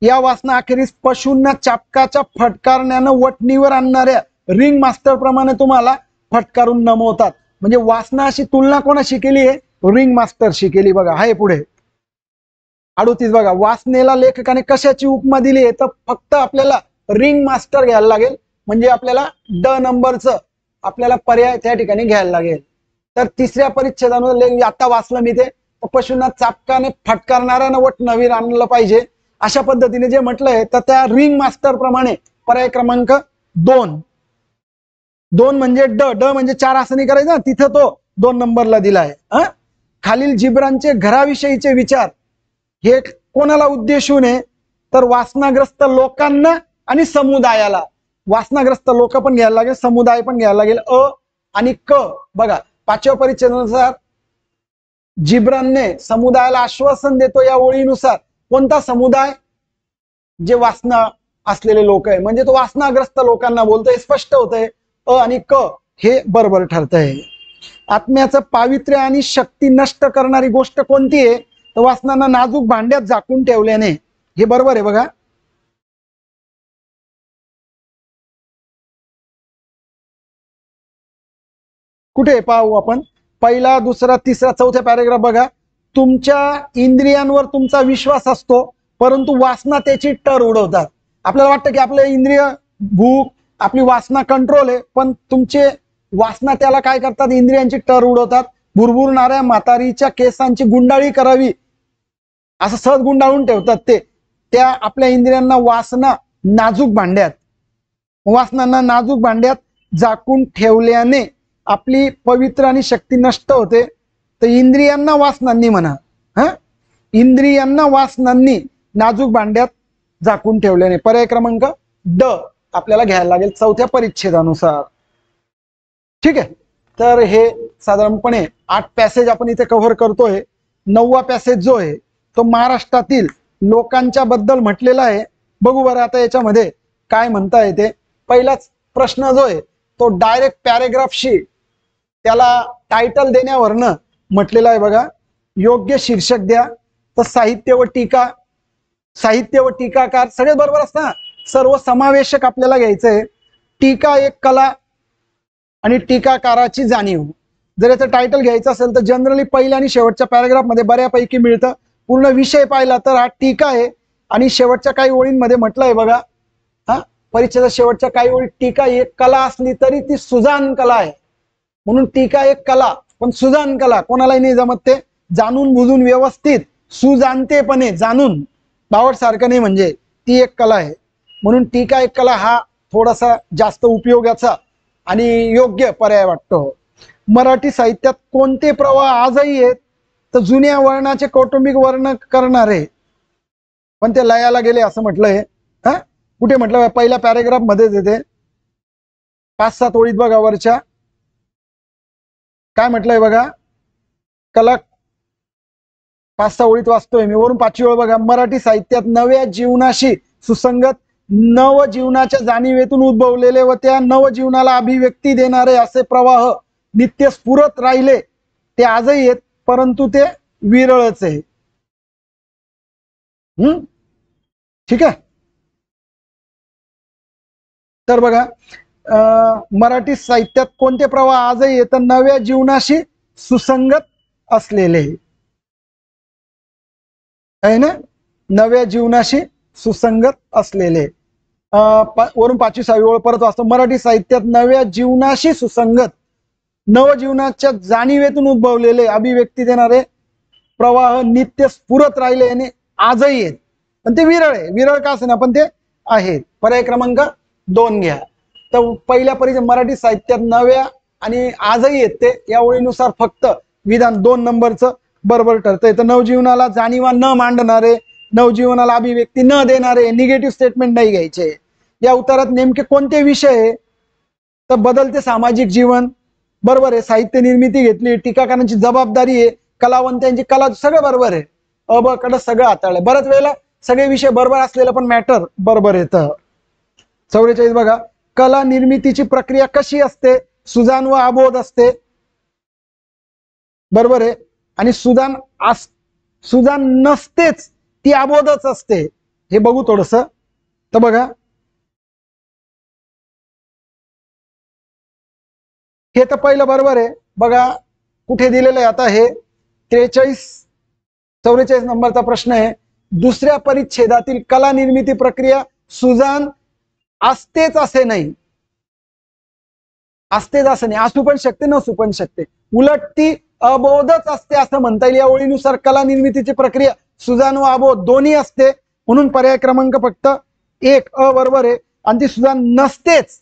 या वासना अखेरीस पशूंना चापकाच्या फटकारण्यानं वटणीवर आणणाऱ्या रिंग मास्टर प्रमाणे तुम्हाला फटकारून नमवतात। म्हणजे वासना अशी तुलना कोणाशी केली आहे? रिंग मास्टरशी केली बघा। हाय पुढे 38 बघा, वासनेला लेखकाने कशाची उपमा दिली आहे? तर फक्त आपल्याला रिंग मास्टर घ्यायला लागेल, म्हणजे आपल्याला ड नंबरचं आपल्याला पर्याय त्या ठिकाणी घ्यायला लागेल। तर तिसऱ्या परिच्छेदामध्ये आता वाचलं मी ते, पशूंना चापकाने फटकारणाऱ्यानं वट नवीन आणलं पाहिजे अशा पद्धतीने जे म्हटलंय, तर त्या रिंग मास्टर प्रमाणे पर्याय क्रमांक 2 म्हणजे ड म्हणजे 4 असं नाही करायचं, तिथं तो 2 नंबरला दिलाय। खालील जिब्रांचे घराविषयीचे विचार हे कोणाला उद्देशून आहे? तर वासनाग्रस्त लोकांना आणि समुदायाला। वासनाग्रस्त लोक पण घ्यायला लागेल, समुदाय पण घ्यायला लागेल। अ आणि क बघा, 5व्या परिच्छेदानुसार जिब्रानने समुदायाला आश्वासन देतो या ओळीनुसार, कोणता समुदाय? जे वासना असलेले लोक आहे, म्हणजे तो वासनाग्रस्त लोकांना बोलतोय, स्पष्ट होतंय। अ आणि क हे बरोबर ठरतंय। आत्म्याचं पावित्र्य आणि शक्ती नष्ट करणारी गोष्ट कोणती आहे? तर वासनांना नाजूक भांड्यात झाकून ठेवल्याने, हे बरोबर आहे बघा। कुठे पाहू आपण? पहिला, दुसरा, तिसरा, चौथ्या पॅरेग्राफ बघा। तुमच्या इंद्रियांवर तुमचा विश्वास असतो, परंतु वासना त्याची टर उडवतात। आपल्याला वाटतं की आपले इंद्रिय, भूक, आपली वासना कंट्रोल आहे, पण तुमचे वासना त्याला काय करतात, इंद्रियांची टर उडवतात. भुरभुरणाऱ्या म्हातारीच्या केसांची गुंडाळी करावी असं सहज गुंडाळून ठेवतात ते. त्या आपल्या इंद्रियांना वासना नाजूक भांड्यात, वासनांना नाजूक भांड्यात झाकून ठेवल्याने आपली पवित्र आणि शक्ती नष्ट होते. तर इंद्रियांना वासनांनी म्हणा, इंद्रियांना वासनांनी नाजूक भांड्यात झाकून ठेवल्याने. पर्याय क्रमांक ड आपल्याला घ्यायला लागेल चौथ्या परिच्छेदानुसार. ठीक आहे, तर हे साधारणपणे 8 पॅसेज आपण इथे कव्हर करतोय. 9वा पॅसेज जो आहे तो महाराष्ट्रातील लोकांच्या बद्दल म्हटलेला आहे. बघू बरं आता याच्यामध्ये काय म्हणता येते. पहिलाच प्रश्न जो आहे तो डायरेक्ट पॅरेग्राफशी त्याला टायटल देण्यावरनं म्हटलेला आहे बघा. योग्य शीर्षक द्या. तर साहित्य व टीका, साहित्य व टीकाकार सगळे बरोबर असतं, सर्व समावेशक आपल्याला घ्यायचं आहे. टीका एक कला आणि टीकाकाराची जाणीव. जर याचं टायटल घ्यायचं असेल तर जनरली पहिल्या आणि शेवटच्या पॅराग्राफ मध्ये बऱ्यापैकी मिळतं. पूर्ण विषय पाहिला तर हा टीका आहे आणि शेवटच्या काही ओळींमध्ये म्हटलंय बघा, परिच्छेदाच्या शेवटच्या काही ओळी, टीका एक कला असली तरी ती सुजान कला आहे. म्हणून टीका एक कला पण सुजान कला, कोणालाही नाही जमत ते जाणून बुजून व्यवस्थित सुजाणतेपणे जाणून, बावट सारखं नाही, म्हणजे ती एक कला आहे. म्हणून टीका एक कला हा थोडासा जास्त उपयोगाचा आणि योग्य पर्याय वाटतो. मराठी साहित्यात कोणते प्रवाह आजही आहेत, तर जुन्या वर्णाचे कौटुंबिक वर्ण करणारे, पण ते लयाला गेले असं म्हटलंय. कुठे म्हटलं, पहिल्या पॅरेग्राफ मध्ये देते 5-7 ओळीत बघा वरच्या काय म्हटलंय बघा. कला 5-6 ओळीत वाचतोय मी, वरून 5वी ओळ बघा. मराठी साहित्यात नव्या जीवनाशी सुसंगत नवजीवनाच्या जाणीवेतून उद्भवलेले व त्या नवजीवनाला अभिव्यक्ती देणारे असे प्रवाह नित्य स्फुरत राहिले. ते आजही आहेत परंतु ते विरळच आहे. ठीक आहे. तर बघा, मराठी साहित्यात कोणते प्रवाह आजही येतात, नव्या जीवनाशी सुसंगत असलेले आहे ना, नव्या जीवनाशी सुसंगत असलेले. वरून 5वी-6वी ओळ परत वाचतो. मराठी साहित्यात नव्या जीवनाशी सुसंगत नवजीवनाच्या जाणीवेतून उद्भवलेले अभिव्यक्ती देणारे प्रवाह नित्य स्फुरत राहिले आणि आजही आहेत, पण ते विरळ आहे. विरळ का असेना पण ते आहेत. पर्याय क्रमांक 2 घ्या. तर पहिल्या परिचय मराठी साहित्यात नव्या आणि आजही आहेत ते, या ओळीनुसार फक्त विधान 2 नंबरचं बरोबर ठरतंय. तर नवजीवनाला जाणीवा न मांडणारे, नवजीवनाला अभिव्यक्ती न देणारे, निगेटिव्ह स्टेटमेंट नाही घ्यायचे. या उत्तरात नेमके कोणते विषय आहे, तर बदलते सामाजिक जीवन बरोबर आहे, साहित्य निर्मिती घेतली, टीकाकारांची जबाबदारी आहे, कलावंतांची कला, सगळं बरोबर आहे. ब कडे सगळं हाताळलंय. बऱ्याच वेळेला सगळे विषय बरोबर असलेलं पण मॅटर बरोबर येतं. 44 बघा. कला निर्मितीची प्रक्रिया कशी असते, सुजान व अबोध असते, बरोबर आहे. आणि सुजान नसतेच, ती अबोधच असते. हे बघू थोडस. तर बघा, हे तर पहिलं बरोबर आहे. बघा कुठे दिलेलं आहे आता, हे 44 नंबरचा प्रश्न आहे. दुसऱ्या परिच्छेदातील कला निर्मिती प्रक्रिया सुजान असतेच असे नाही, असतेच असं नाही, असू पण शकते नसू पण शकते, उलट ती अबोधच असते असं म्हणता येईल. या ओळीनुसार कला निर्मितीची प्रक्रिया सुजान व अबोध दोन्ही असते. म्हणून पर्याय क्रमांक फक्त 1 अ बरोबर आहे. आणि ती सुजान नसतेच,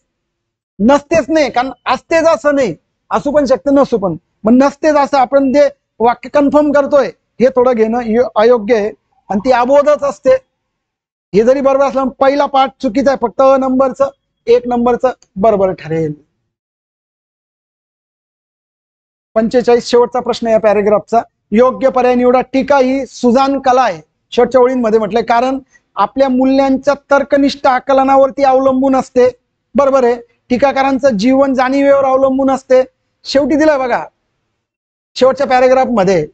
नसतेच नाही, कारण असतेच असं नाही, असू पण शकते नसू पण, मग नसतेच असं आपण जे वाक्य कन्फर्म करतोय हे थोडं घेणं अयोग्य आहे. आणि ती अबोधच असते हे जरी बरोबर असलं, पहिला पाठ चुकीचा आहे, फक्त अ नंबरचं 1 नंबरचं बरोबर ठरेल. 45 शेवटचा प्रश्न या पॅरेग्राफचा. योग्य पर्याय निवडा. टीका ही सुजान कला आहे, शेवटच्या ओळींमध्ये म्हटलंय, कारण आपल्या मूल्यांच्या तर्कनिष्ठ आकलनावरती अवलंबून असते, बरोबर आहे. टीकाकारांचं जीवन जाणीवेवर अवलंबून असते. शेवटी दिलाय बघा, शेवटच्या पॅरेग्राफ मध्ये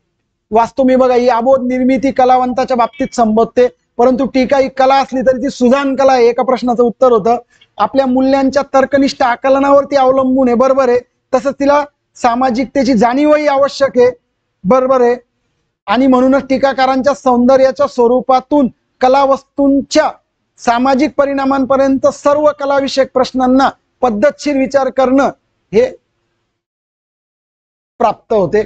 वास्तव मी बघा, ही अबोध निर्मिती कलावंताच्या बाबतीत संबोधते, परंतु टीका ही कला असली तरी ती सुजान कला आहे. एका प्रश्नाचं उत्तर होतं. आपल्या मूल्यांच्या तर्कनिष्ठ आकलनावरती अवलंबून आहे, बरोबर आहे. तसंच तिला सामाजिकतेची जाणीवही आवश्यक आहे, बरोबर आहे. आणि म्हणूनच टीकाकारांच्या सौंदर्याच्या स्वरूपातून कलावस्तूंच्या सामाजिक परिणामांपर्यंत सर्व कलाविषयक प्रश्नांना पद्धतशीर विचार करणं हे प्राप्त होते.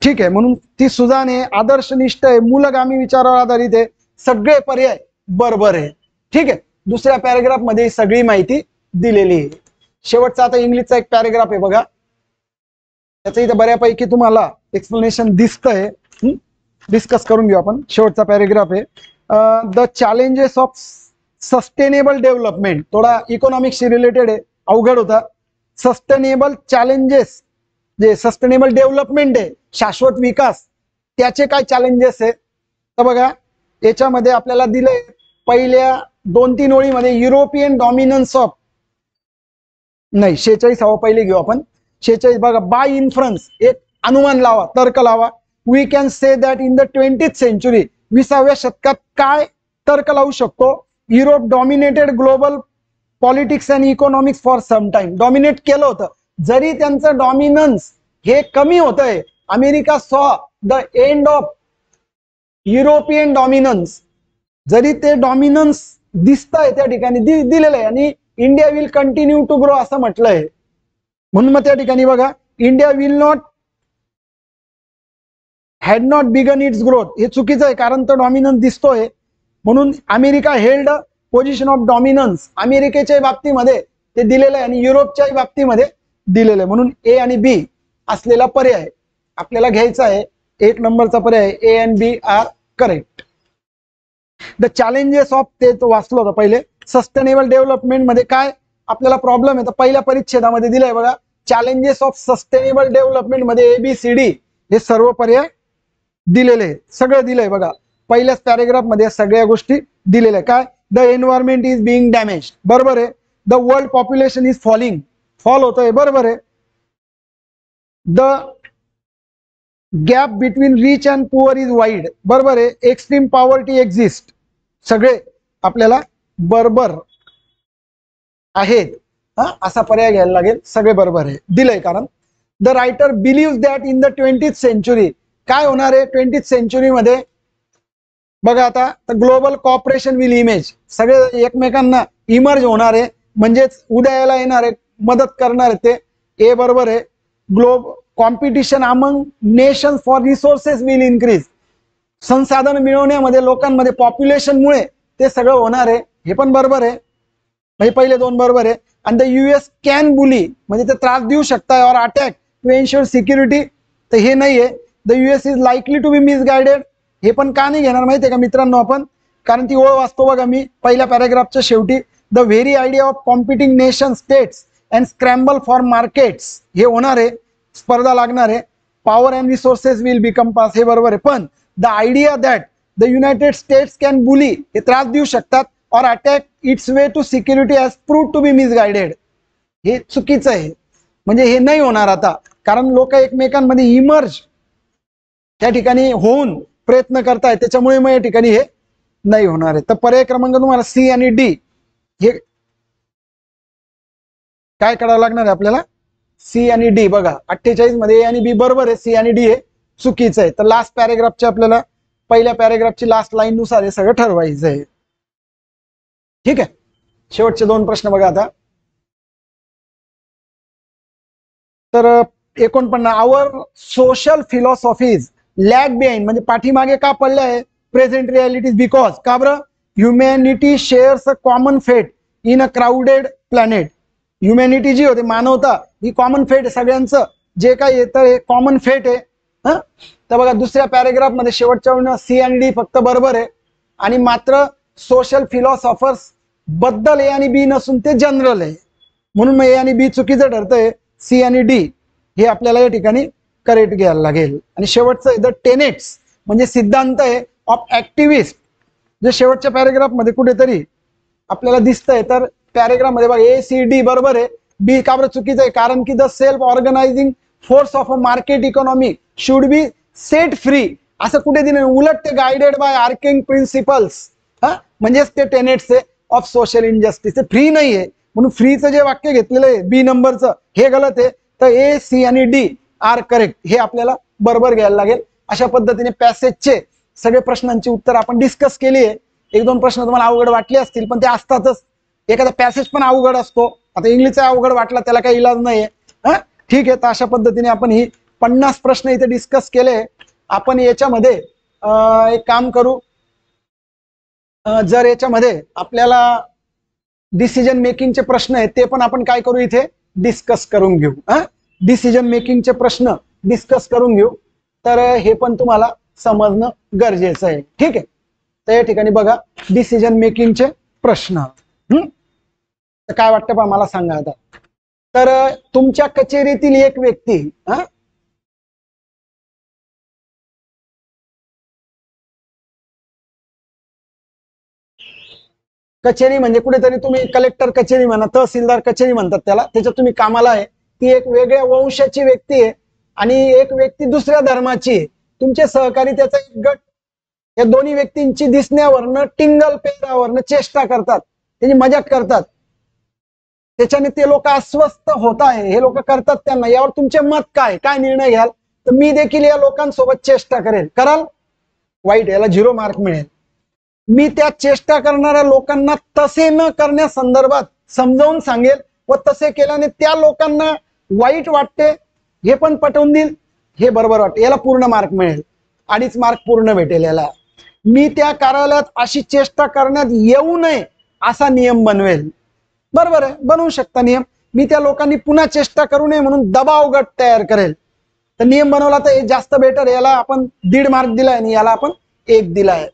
ठीक आहे, म्हणून ती सुजाण आहे, आदर्शनिष्ठ आहे, मूलगामी विचारावर आधारित आहे, सगळे पर्याय बरोबर आहे. ठीक आहे, दुसऱ्या पॅरेग्राफ मध्ये सगळी माहिती दिलेली आहे. शेवटचा आता इंग्लिशचा एक पॅरेग्राफ आहे बघा, त्याचं इथे बऱ्यापैकी तुम्हाला एक्सप्लेनेशन दिसतंय. डिस्कस करून घेऊ आपण. शेवटचा पॅरेग्राफ आहे, the challenges of sustainable development. थोडा इकॉनॉमिक्सशी रिलेटेड आहे, अवघड होता. सस्टेनेबल चॅलेंजेस, जे सस्टेनेबल डेव्हलपमेंट आहे, शाश्वत विकास, त्याचे काय चॅलेंजेस आहे तर बघा याच्यामध्ये आपल्याला दिलंय पहिल्या 2-3 ओळीमध्ये युरोपियन डॉमिनन्स ऑफ, नाही 46 पहिले घेऊ आपण. 46 बघा, बाय इन्फ्लुएन्स, एक अनुमान लावा, तर्क लावा. We can say that in the 20th century, 20व्या शतकात काय तर्क लावू शकतो. Europe dominated global politics and economics for some time. Dominate केलं होतं, जरी त्यांचं डॉमिनन्स हे कमी होतंय. America saw the end of European dominance, जरी ते डॉमिनन्स दिसतंय त्या ठिकाणी दिलेलं आहे, आणि India will continue to grow असं म्हटलंय. म्हणून मग त्या ठिकाणी बघा, India will not had not begun its growth, हे चुकीचं आहे, कारण तो डॉमिनन्स दिसतोय. म्हणून America held position of dominance, अमेरिकेच्या बाबतीमध्ये ते दिलेलं आहे आणि युरोपच्या बाबतीमध्ये दिलेलं आहे. म्हणून ए आणि बी असलेला पर्याय आपल्याला घ्यायचा आहे. 1 नंबरचा पर्याय A and B are correct. The challenges of, ते तो वाचलो होता पहिले. सस्टेनेबल डेव्हलपमेंट मध्ये काय आपल्याला प्रॉब्लेम आहे तर पहिल्या परिच्छेदामध्ये दिलाय बघा, चॅलेंजेस ऑफ सस्टेनेबल डेव्हलपमेंट मध्ये ABCD हे सर्व पर्याय दिलेले आहेत, सगळं दिलंय बघा. पहिल्याच पॅरेग्राफ मध्ये सगळ्या गोष्टी दिलेल्या. काय, the environment is being damage, बरोबर आहे. The world population is falling, fall होतोय, बरोबर आहे. The gap between rich and poor is wide, बरोबर आहे. एक्स्ट्रीम पॉवर्टी एक्झिस्ट, सगळे आपल्याला बरोबर आहेत. असा पर्याय घ्यायला लागेल, सगळे बरोबर आहे, दिलंय. कारण the writer believe that in the 20th century, काय होणार आहे 20th सेंचुरी मध्ये बघा आता, ग्लोबल कॉपरेशन विल इमेज, सगळे एकमेकांना इमर्ज होणार आहे, म्हणजेच उदयाला येणार आहे, मदत करणार आहे ते. ए बरोबर आहे. Globe competition among nations for resources will increase, संसाधन मिळवण्यामध्ये लोकांमध्ये पॉप्युलेशनमुळे ते सगळं होणार आहे, हे पण बरोबर आहे. म्हणजे पहिले 2 बरोबर आहे. आणि द US कॅन बुली, म्हणजे ते त्रास देऊ शकताय, और अटॅक टू एन्श्योर सिक्युरिटी, तर हे नाहीये. The US is likely to be misguided, हे पण का नाही घेणार माहितीये का मित्रांनो आपण, कारण ती ओळ वाचतो बघा मी पहिल्या पॅरेग्राफच्या शेवटी. The very idea of competing nation states and scramble for markets, हे होणार आहे, स्पर्धा लागणार आहे. Power and resources will become pass, हे बरोबर आहे. पण the idea that the United States can bully, हे त्रास देऊ शकतात, or attack its way to security has proved to be misguided, हे चुकीचं आहे. म्हणजे हे नाही होणार आता, कारण लोक एकमेकांमध्ये इमर्ज त्या ठिकाणी होऊन प्रयत्न करतायत, त्याच्यामुळे मग या ठिकाणी हे नाही होणार आहे. तर पर्याय क्रमांक तुम्हाला C आणि D हे काय करावं लागणार आहे आपल्याला, C आणि D बघा. 48 मध्ये A आणि B बरोबर आहे, C आणि D हे चुकीचं आहे. तर लास्ट पॅरेग्राफचे आपल्याला पहिल्या पॅरेग्राफची लास्ट लाईन नुसार हे सगळं ठरवायचं आहे. ठीक आहे, शेवटचे 2 प्रश्न बघा आता. तर 49, आवर सोशल फिलॉसॉफीज लॅग बिहाइंड, म्हणजे पाठीमागे का पडले आहे प्रेझेंट रियालिटीज, बिकॉज का बरं, humanity shares a common fate in a crowded planet. Humanity जी होते, मानवता ही कॉमन फेट आहे, सगळ्यांचं जे काही येतं हे कॉमन फेट आहे. तर बघा दुसऱ्या पॅरेग्राफ मध्ये शेवटच्या C आणि D फक्त बरोबर आहे, आणि मात्र सोशल फिलॉसॉफर्स बद्दल A आणि B नसून ते जनरल आहे, म्हणून मग A आणि B चुकीचं ठरतंय. C आणि D हे आपल्याला या ठिकाणी करेक्ट घ्यायला लागेल. आणि शेवटचं द टेनेट्स, म्हणजे सिद्धांत आहे ऑफ ऍक्टिव्हिस्ट, जे शेवटच्या पॅरेग्राफ मध्ये कुठेतरी आपल्याला दिसतंय. तर पॅरेग्राफ मध्ये बघा A C D बरोबर आहे, B का बरं चुकीचं आहे, कारण की the self organising force of a market economy should be set free, असं कुठे दिलं, उलट ते गाइडेड बाय आर्किंग प्रिन्सिपल्स, म्हणजेच ते टेनेट्स आहे ऑफ सोशल इनजस्टिस, ते फ्री नाही आहे. म्हणून फ्रीचं जे वाक्य घेतलेलं आहे B नंबरचं हे गलत आहे. तर A C आणि D आर करेक्ट, हे आपल्याला बरोबर घ्यायला लागेल. अशा पद्धतीने पॅसेजचे सगळे प्रश्नांची उत्तर आपण डिस्कस केली आहे. एक दोन प्रश्न तुम्हाला अवघड वाटले असतील, पण ते असतातच. एखादा पॅसेज पण अवघड असतो. आता इंग्लिशचा अवघड वाटला त्याला काही इलाज नाहीये. ठीक आहे, तर अशा पद्धतीने आपण ही 50 प्रश्न इथे डिस्कस केले. आपण याच्यामध्ये एक काम करू, जर याच्यामध्ये आपल्याला डिसिजन मेकिंगचे प्रश्न आहेत ते पण आपण काय करू, इथे डिस्कस करून घेऊ. डिसिजन मेकिंगचे प्रश्न डिस्कस करून घेऊ, तर हे पण तुम्हाला समजणं गरजेचं आहे. ठीक आहे, तर या ठिकाणी बघा डिसिजन मेकिंगचे प्रश्न. तर काय वाटतं पहा मला सांगा आता. तर तुमच्या कचेरीतील एक व्यक्ती, कचेरी म्हणजे कुठेतरी तुम्ही कलेक्टर कचेरी म्हणा, तहसीलदार कचेरी म्हणतात त्याला, त्याच्यात तुम्ही कामाला आहे. ती एक वेगळ्या वंशाची व्यक्ती आहे आणि एक व्यक्ती दुसऱ्या धर्माची आहे. तुमचे सहकारी त्याचा एक गट या दोन्ही व्यक्तींची दिसण्यावरनं, टिंगल पेरावरनं चेष्टा करतात, त्यांची मजाक करतात. त्याच्याने ते लोक अस्वस्थ होत आहे, हे लोक करतात त्यांना. यावर तुमचे मत काय, काय निर्णय घ्याल? तर मी देखील या लोकांसोबत चेष्टा करेल. कराल? वाईट, याला 0 मार्क मिळेल. मी त्या चेष्टा करणाऱ्या लोकांना तसे न करण्यासंदर्भात समजावून सांगेल व तसे केल्याने त्या लोकांना वाईट वाटते हे पण पटवून देईल, हे बरोबर वाटते, याला पूर्ण मार्क मिळेल. 2.5 मार्क पूर्ण भेटेल याला. मी त्या कार्यालयात अशी चेष्टा करण्यात येऊ नये असा नियम बनवेल. बरोबर आहे, बनवू शकता नियम. मी त्या लोकांनी पुन्हा चेष्टा करू नये म्हणून दबाव गट तयार करेल. तर नियम बनवला तर हे जास्त बेटर. याला आपण 1.5 मार्क दिलाय आणि याला आपण 1 दिलाय.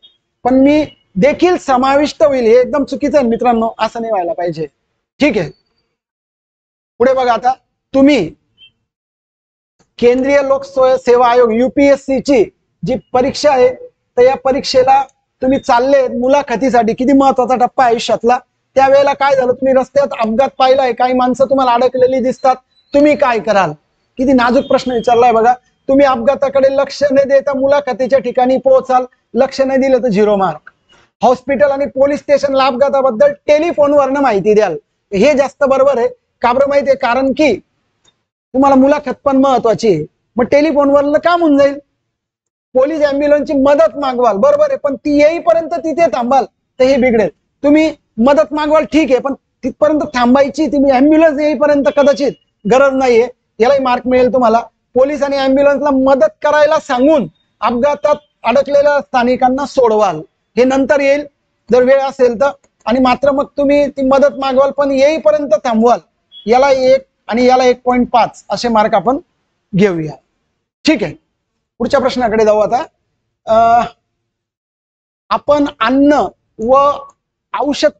पण मी देखील समाविष्ट होईल, हे एकदम चुकीचं आहे मित्रांनो, असं नाही व्हायला पाहिजे. ठीक आहे, पुढे बघा. आता तुम्ही केंद्रीय लोक सेवा आयोग UPSC ची जी परीक्षा आहे, तर या परीक्षेला तुम्ही चालले मुलाखतीसाठी. किती महत्वाचा टप्पा आयुष्यातला. त्यावेळेला काय झालं, तुम्ही रस्त्यात अपघात पाहिलाय, काही माणसं तुम्हाला अडकलेली दिसतात, तुम्ही काय कराल? किती नाजूक प्रश्न विचारलाय बघा. तुम्ही अपघाताकडे लक्ष न देता मुलाखतीच्या ठिकाणी पोहोचाल, लक्ष नाही दिलं तर 0 मार्क. हॉस्पिटल आणि पोलीस स्टेशनला अपघाताबद्दल टेलिफोनवरनं माहिती द्याल, हे जास्त बरोबर आहे. का बरं माहिती आहे? कारण की तुम्हाला मुलाखत पण महत्वाची आहे. मग टेलिफोनवरनं काम होऊन जाईल. पोलीस अँब्युलन्सची मदत मागवाल, बरोबर आहे, पण ती येईपर्यंत तिथे थांबाल तर हे बिघडेल. तुम्ही मदत मागवाल ठीक आहे, पण तिथपर्यंत थांबायची, तुम्ही अँब्युलन्स येईपर्यंत कदाचित गरज नाहीये, यालाही मार्क मिळेल तुम्हाला. पोलीस आणि अँब्युलन्सला मदत करायला सांगून अपघातात अडकलेल्या स्थानिकांना सोडवाल, हे नंतर येईल जर वेळ असेल तर. आणि मात्र मग तुम्ही ती मदत मागवाल पण येईपर्यंत थांबवाल, याला 1 आणि याला 1.5 असे मार्क आपण घेऊया. ठीक आहे, पुढच्या प्रश्नाकडे जाऊ आता. आपण अन्न व औषध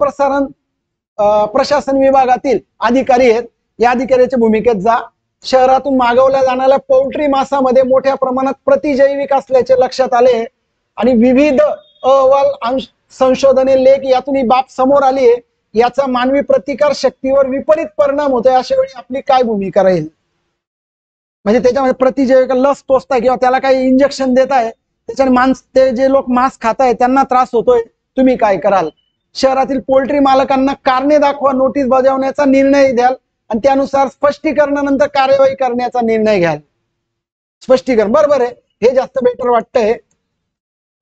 प्रशासन विभागातील अधिकारी आहेत. या अधिकाऱ्याच्या भूमिकेत जा. शहरातून मागवल्या जाणाऱ्या पोल्ट्री मांसामध्ये मोठ्या प्रमाणात प्रतिजैविक असल्याचे लक्षात आले आणि विविध अहवाल, संशोधने, लेख यातून ही बाब समोर आली आहे. याचा मानवी प्रतिकार शक्तीवर विपरीत परिणाम होतोय. अशा वेळी आपली काय भूमिका राहील? म्हणजे त्याच्यामध्ये प्रतिजैविक लस टोचताय किंवा त्याला काही इंजेक्शन देत आहे, त्याच्याने ते जे लोक मांस खात आहे त्यांना त्रास होतोय, तुम्ही काय कराल? शहरातील पोल्ट्री मालकांना कारणे दाखवा नोटीस बजावण्याचा निर्णय द्याल आणि त्यानुसार स्पष्टीकरणानंतर कार्यवाही करण्याचा निर्णय घ्याल. स्पष्टीकरण, बरोबर आहे, हे जास्त बेटर वाटतंय.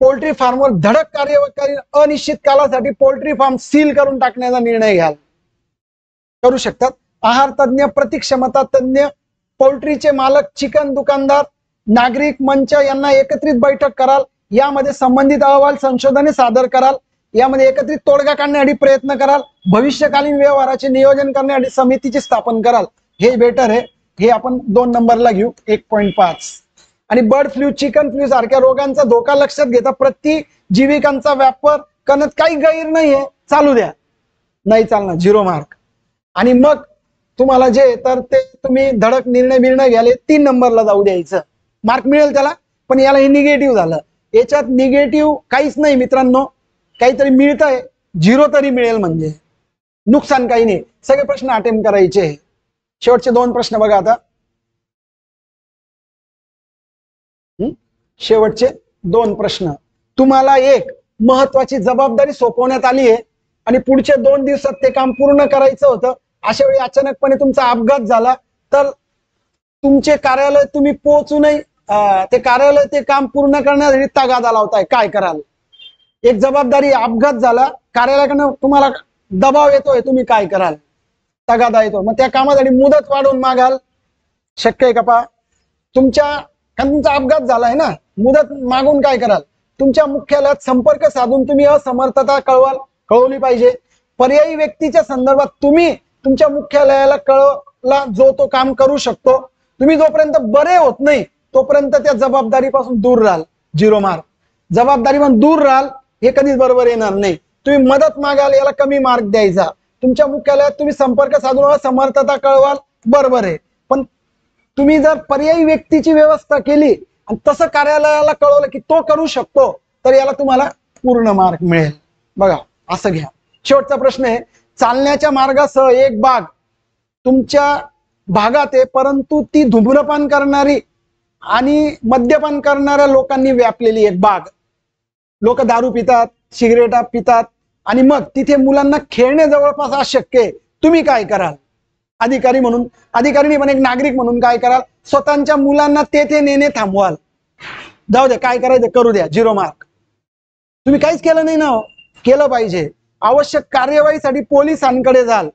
पोल्ट्री फार्मवर धडक कार्यवाही, अनिश्चित कालासाठी पोल्ट्री फार्म सील करून टाकण्याचा निर्णय घ्याल, करू शकतात. आहार तज्ञ, प्रतिक्षमता तज्ञ, पोल्ट्रीचे मालक, चिकन दुकानदार, नागरिक मंच यांना एकत्रित बैठक कराल. यामध्ये संबंधित अहवाल, संशोधने सादर कराल. यामध्ये एकत्रित तोडगा काढण्यासाठी प्रयत्न कराल. भविष्यकालीन व्यवहाराचे नियोजन करण्यासाठी समितीची स्थापन कराल. हे बेटर आहे, हे आपण 2 नंबरला घेऊ, 1.5. आणि बर्ड फ्लू, चिकन फ्लू सारख्या रोगांचा धोका लक्षात घेता प्रतिजीविकांचा व्यापार करण्यात काही गैर नाहीये, चालू द्या. नाही चालणार, 0 मार्क. आणि मग तुम्हाला जे तर ते तुम्ही धडक निर्णय घ्याले 3 नंबरला जाऊ द्यायचं, मार्क मिळेल त्याला. पण याला हे निगेटिव्ह झालं. याच्यात निगेटिव्ह काहीच नाही मित्रांनो, काहीतरी मिळतंय, 0 तरी मिळेल, म्हणजे नुकसान काही नाही. सगळे प्रश्न अटेम्प्ट करायचे. शेवटचे 2 प्रश्न बघा आता. शेवटचे 2 प्रश्न. तुम्हाला एक महत्वाची जबाबदारी सोपवण्यात आली आहे आणि पुढच्या 2 दिवसात ते काम पूर्ण करायचं होतं. अशा वेळी अचानकपणे तुमचा अपघात झाला तर तुमचे कार्यालय तुम्ही पोहोचूनही ते कार्यालय ते काम पूर्ण करण्यासाठी तगादा लावताय, काय कराल? एक जबाबदारी, अपघात झाला, कार्यालयाकडनं तुम्हाला दबाव येतोय, तुम्ही काय कराल? तगादा येतो, मग त्या कामासाठी मुदत वाढवून मागाल? शक्य आहे का? पहा, तुमचा अपघात झालाय ना, मुदत मागून काय कराल? तुमच्या मुख्यालयात संपर्क साधून तुम्ही असमर्थता कळवली पाहिजे. पर्यायी व्यक्तीच्या संदर्भात तुम्ही तुमच्या मुख्यालयाला कळवला जो तो काम करू शकतो. तुम्ही जोपर्यंत बरे होत नाही तोपर्यंत त्या जबाबदारीपासून दूर राहाल. 0 मार्क. जबाबदारीपासून दूर राहाल हे कधीच बरोबर येणार नाही. तुम्ही मदत मागाल, याला कमी मार्क द्यायचा. तुमच्या मुख्यालयात तुम्ही संपर्क साधून असमर्थता कळवाल, बरोबर आहे. पण तुम्ही जर पर्यायी व्यक्तीची व्यवस्था केली आणि तसं कार्यालयाला कळवलं की तो करू शकतो, तर याला तुम्हाला पूर्ण मार्क मिळेल. बघा, असं घ्या. शेवटचा प्रश्न आहे, चालण्याच्या मार्गासह एक बाग तुमच्या भागात आहे, परंतु ती धूम्रपान करणारी आणि मद्यपान करणाऱ्या लोकांनी व्यापलेली एक बाग. लोक दारू पितात, सिगरेटा पितात आणि मग तिथे मुलांना खेळणे जवळपास अशक्य आहे. तुम्ही काय कराल? अधिकारी म्हणून, अधिकारी पण एक नागरिक म्हणून काय कराल? स्वतःच्या मुलांना तेथे नेणे थांबवाल. जाऊ दे, काय करायचं करू द्या, 0 मार्क. तुम्ही काहीच केलं नाही ना, केलं पाहिजे. आवश्यक कार्यवाहीसाठी पोलिसांकडे जाल.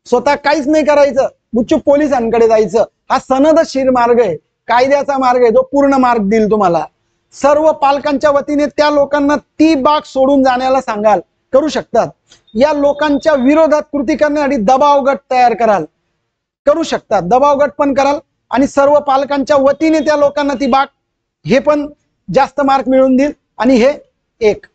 स्वतः काहीच नाही करायचं, गुपचूप पोलिसांकडे जायचं. हा सनदशीर मार्ग आहे, कायद्याचा मार्ग आहे, जो पूर्ण मार्क देईल तुम्हाला. सर्व पालकांच्या वतीने त्या लोकांना ती बाग सोडून जाण्याला सांगाल. करू शकतात. या लोकांच्या विरोधात कृती करण्यासाठी दबाव गट तयार कराल. करू शकतात, दबाव गट पण कराल आणि सर्व पालकांच्या वतीने त्या लोकांना ती बाग, हे पण जास्त मार्क मिळवून देईल आणि हे 1.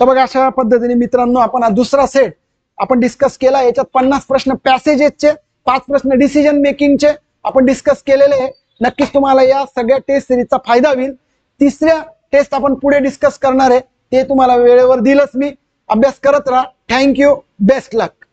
तर बघा, अशा पद्धतीने मित्रांनो आपण हा दुसरा सेट आपण डिस्कस केला. याच्यात 50 प्रश्न पॅसेजेसचे, 5 प्रश्न डिसिजन मेकिंगचे आपण डिस्कस केलेले आहे. नक्कीच तुम्हाला या सगळ्या टेस्ट सिरीजचा फायदा होईल. तिसऱ्या टेस्ट आपण पुढे डिस्कस करणार आहे, ते तुम्हाला वेळेवर दिलंच मी. अभ्यास करत राहा. थँक्यू, बेस्ट लक.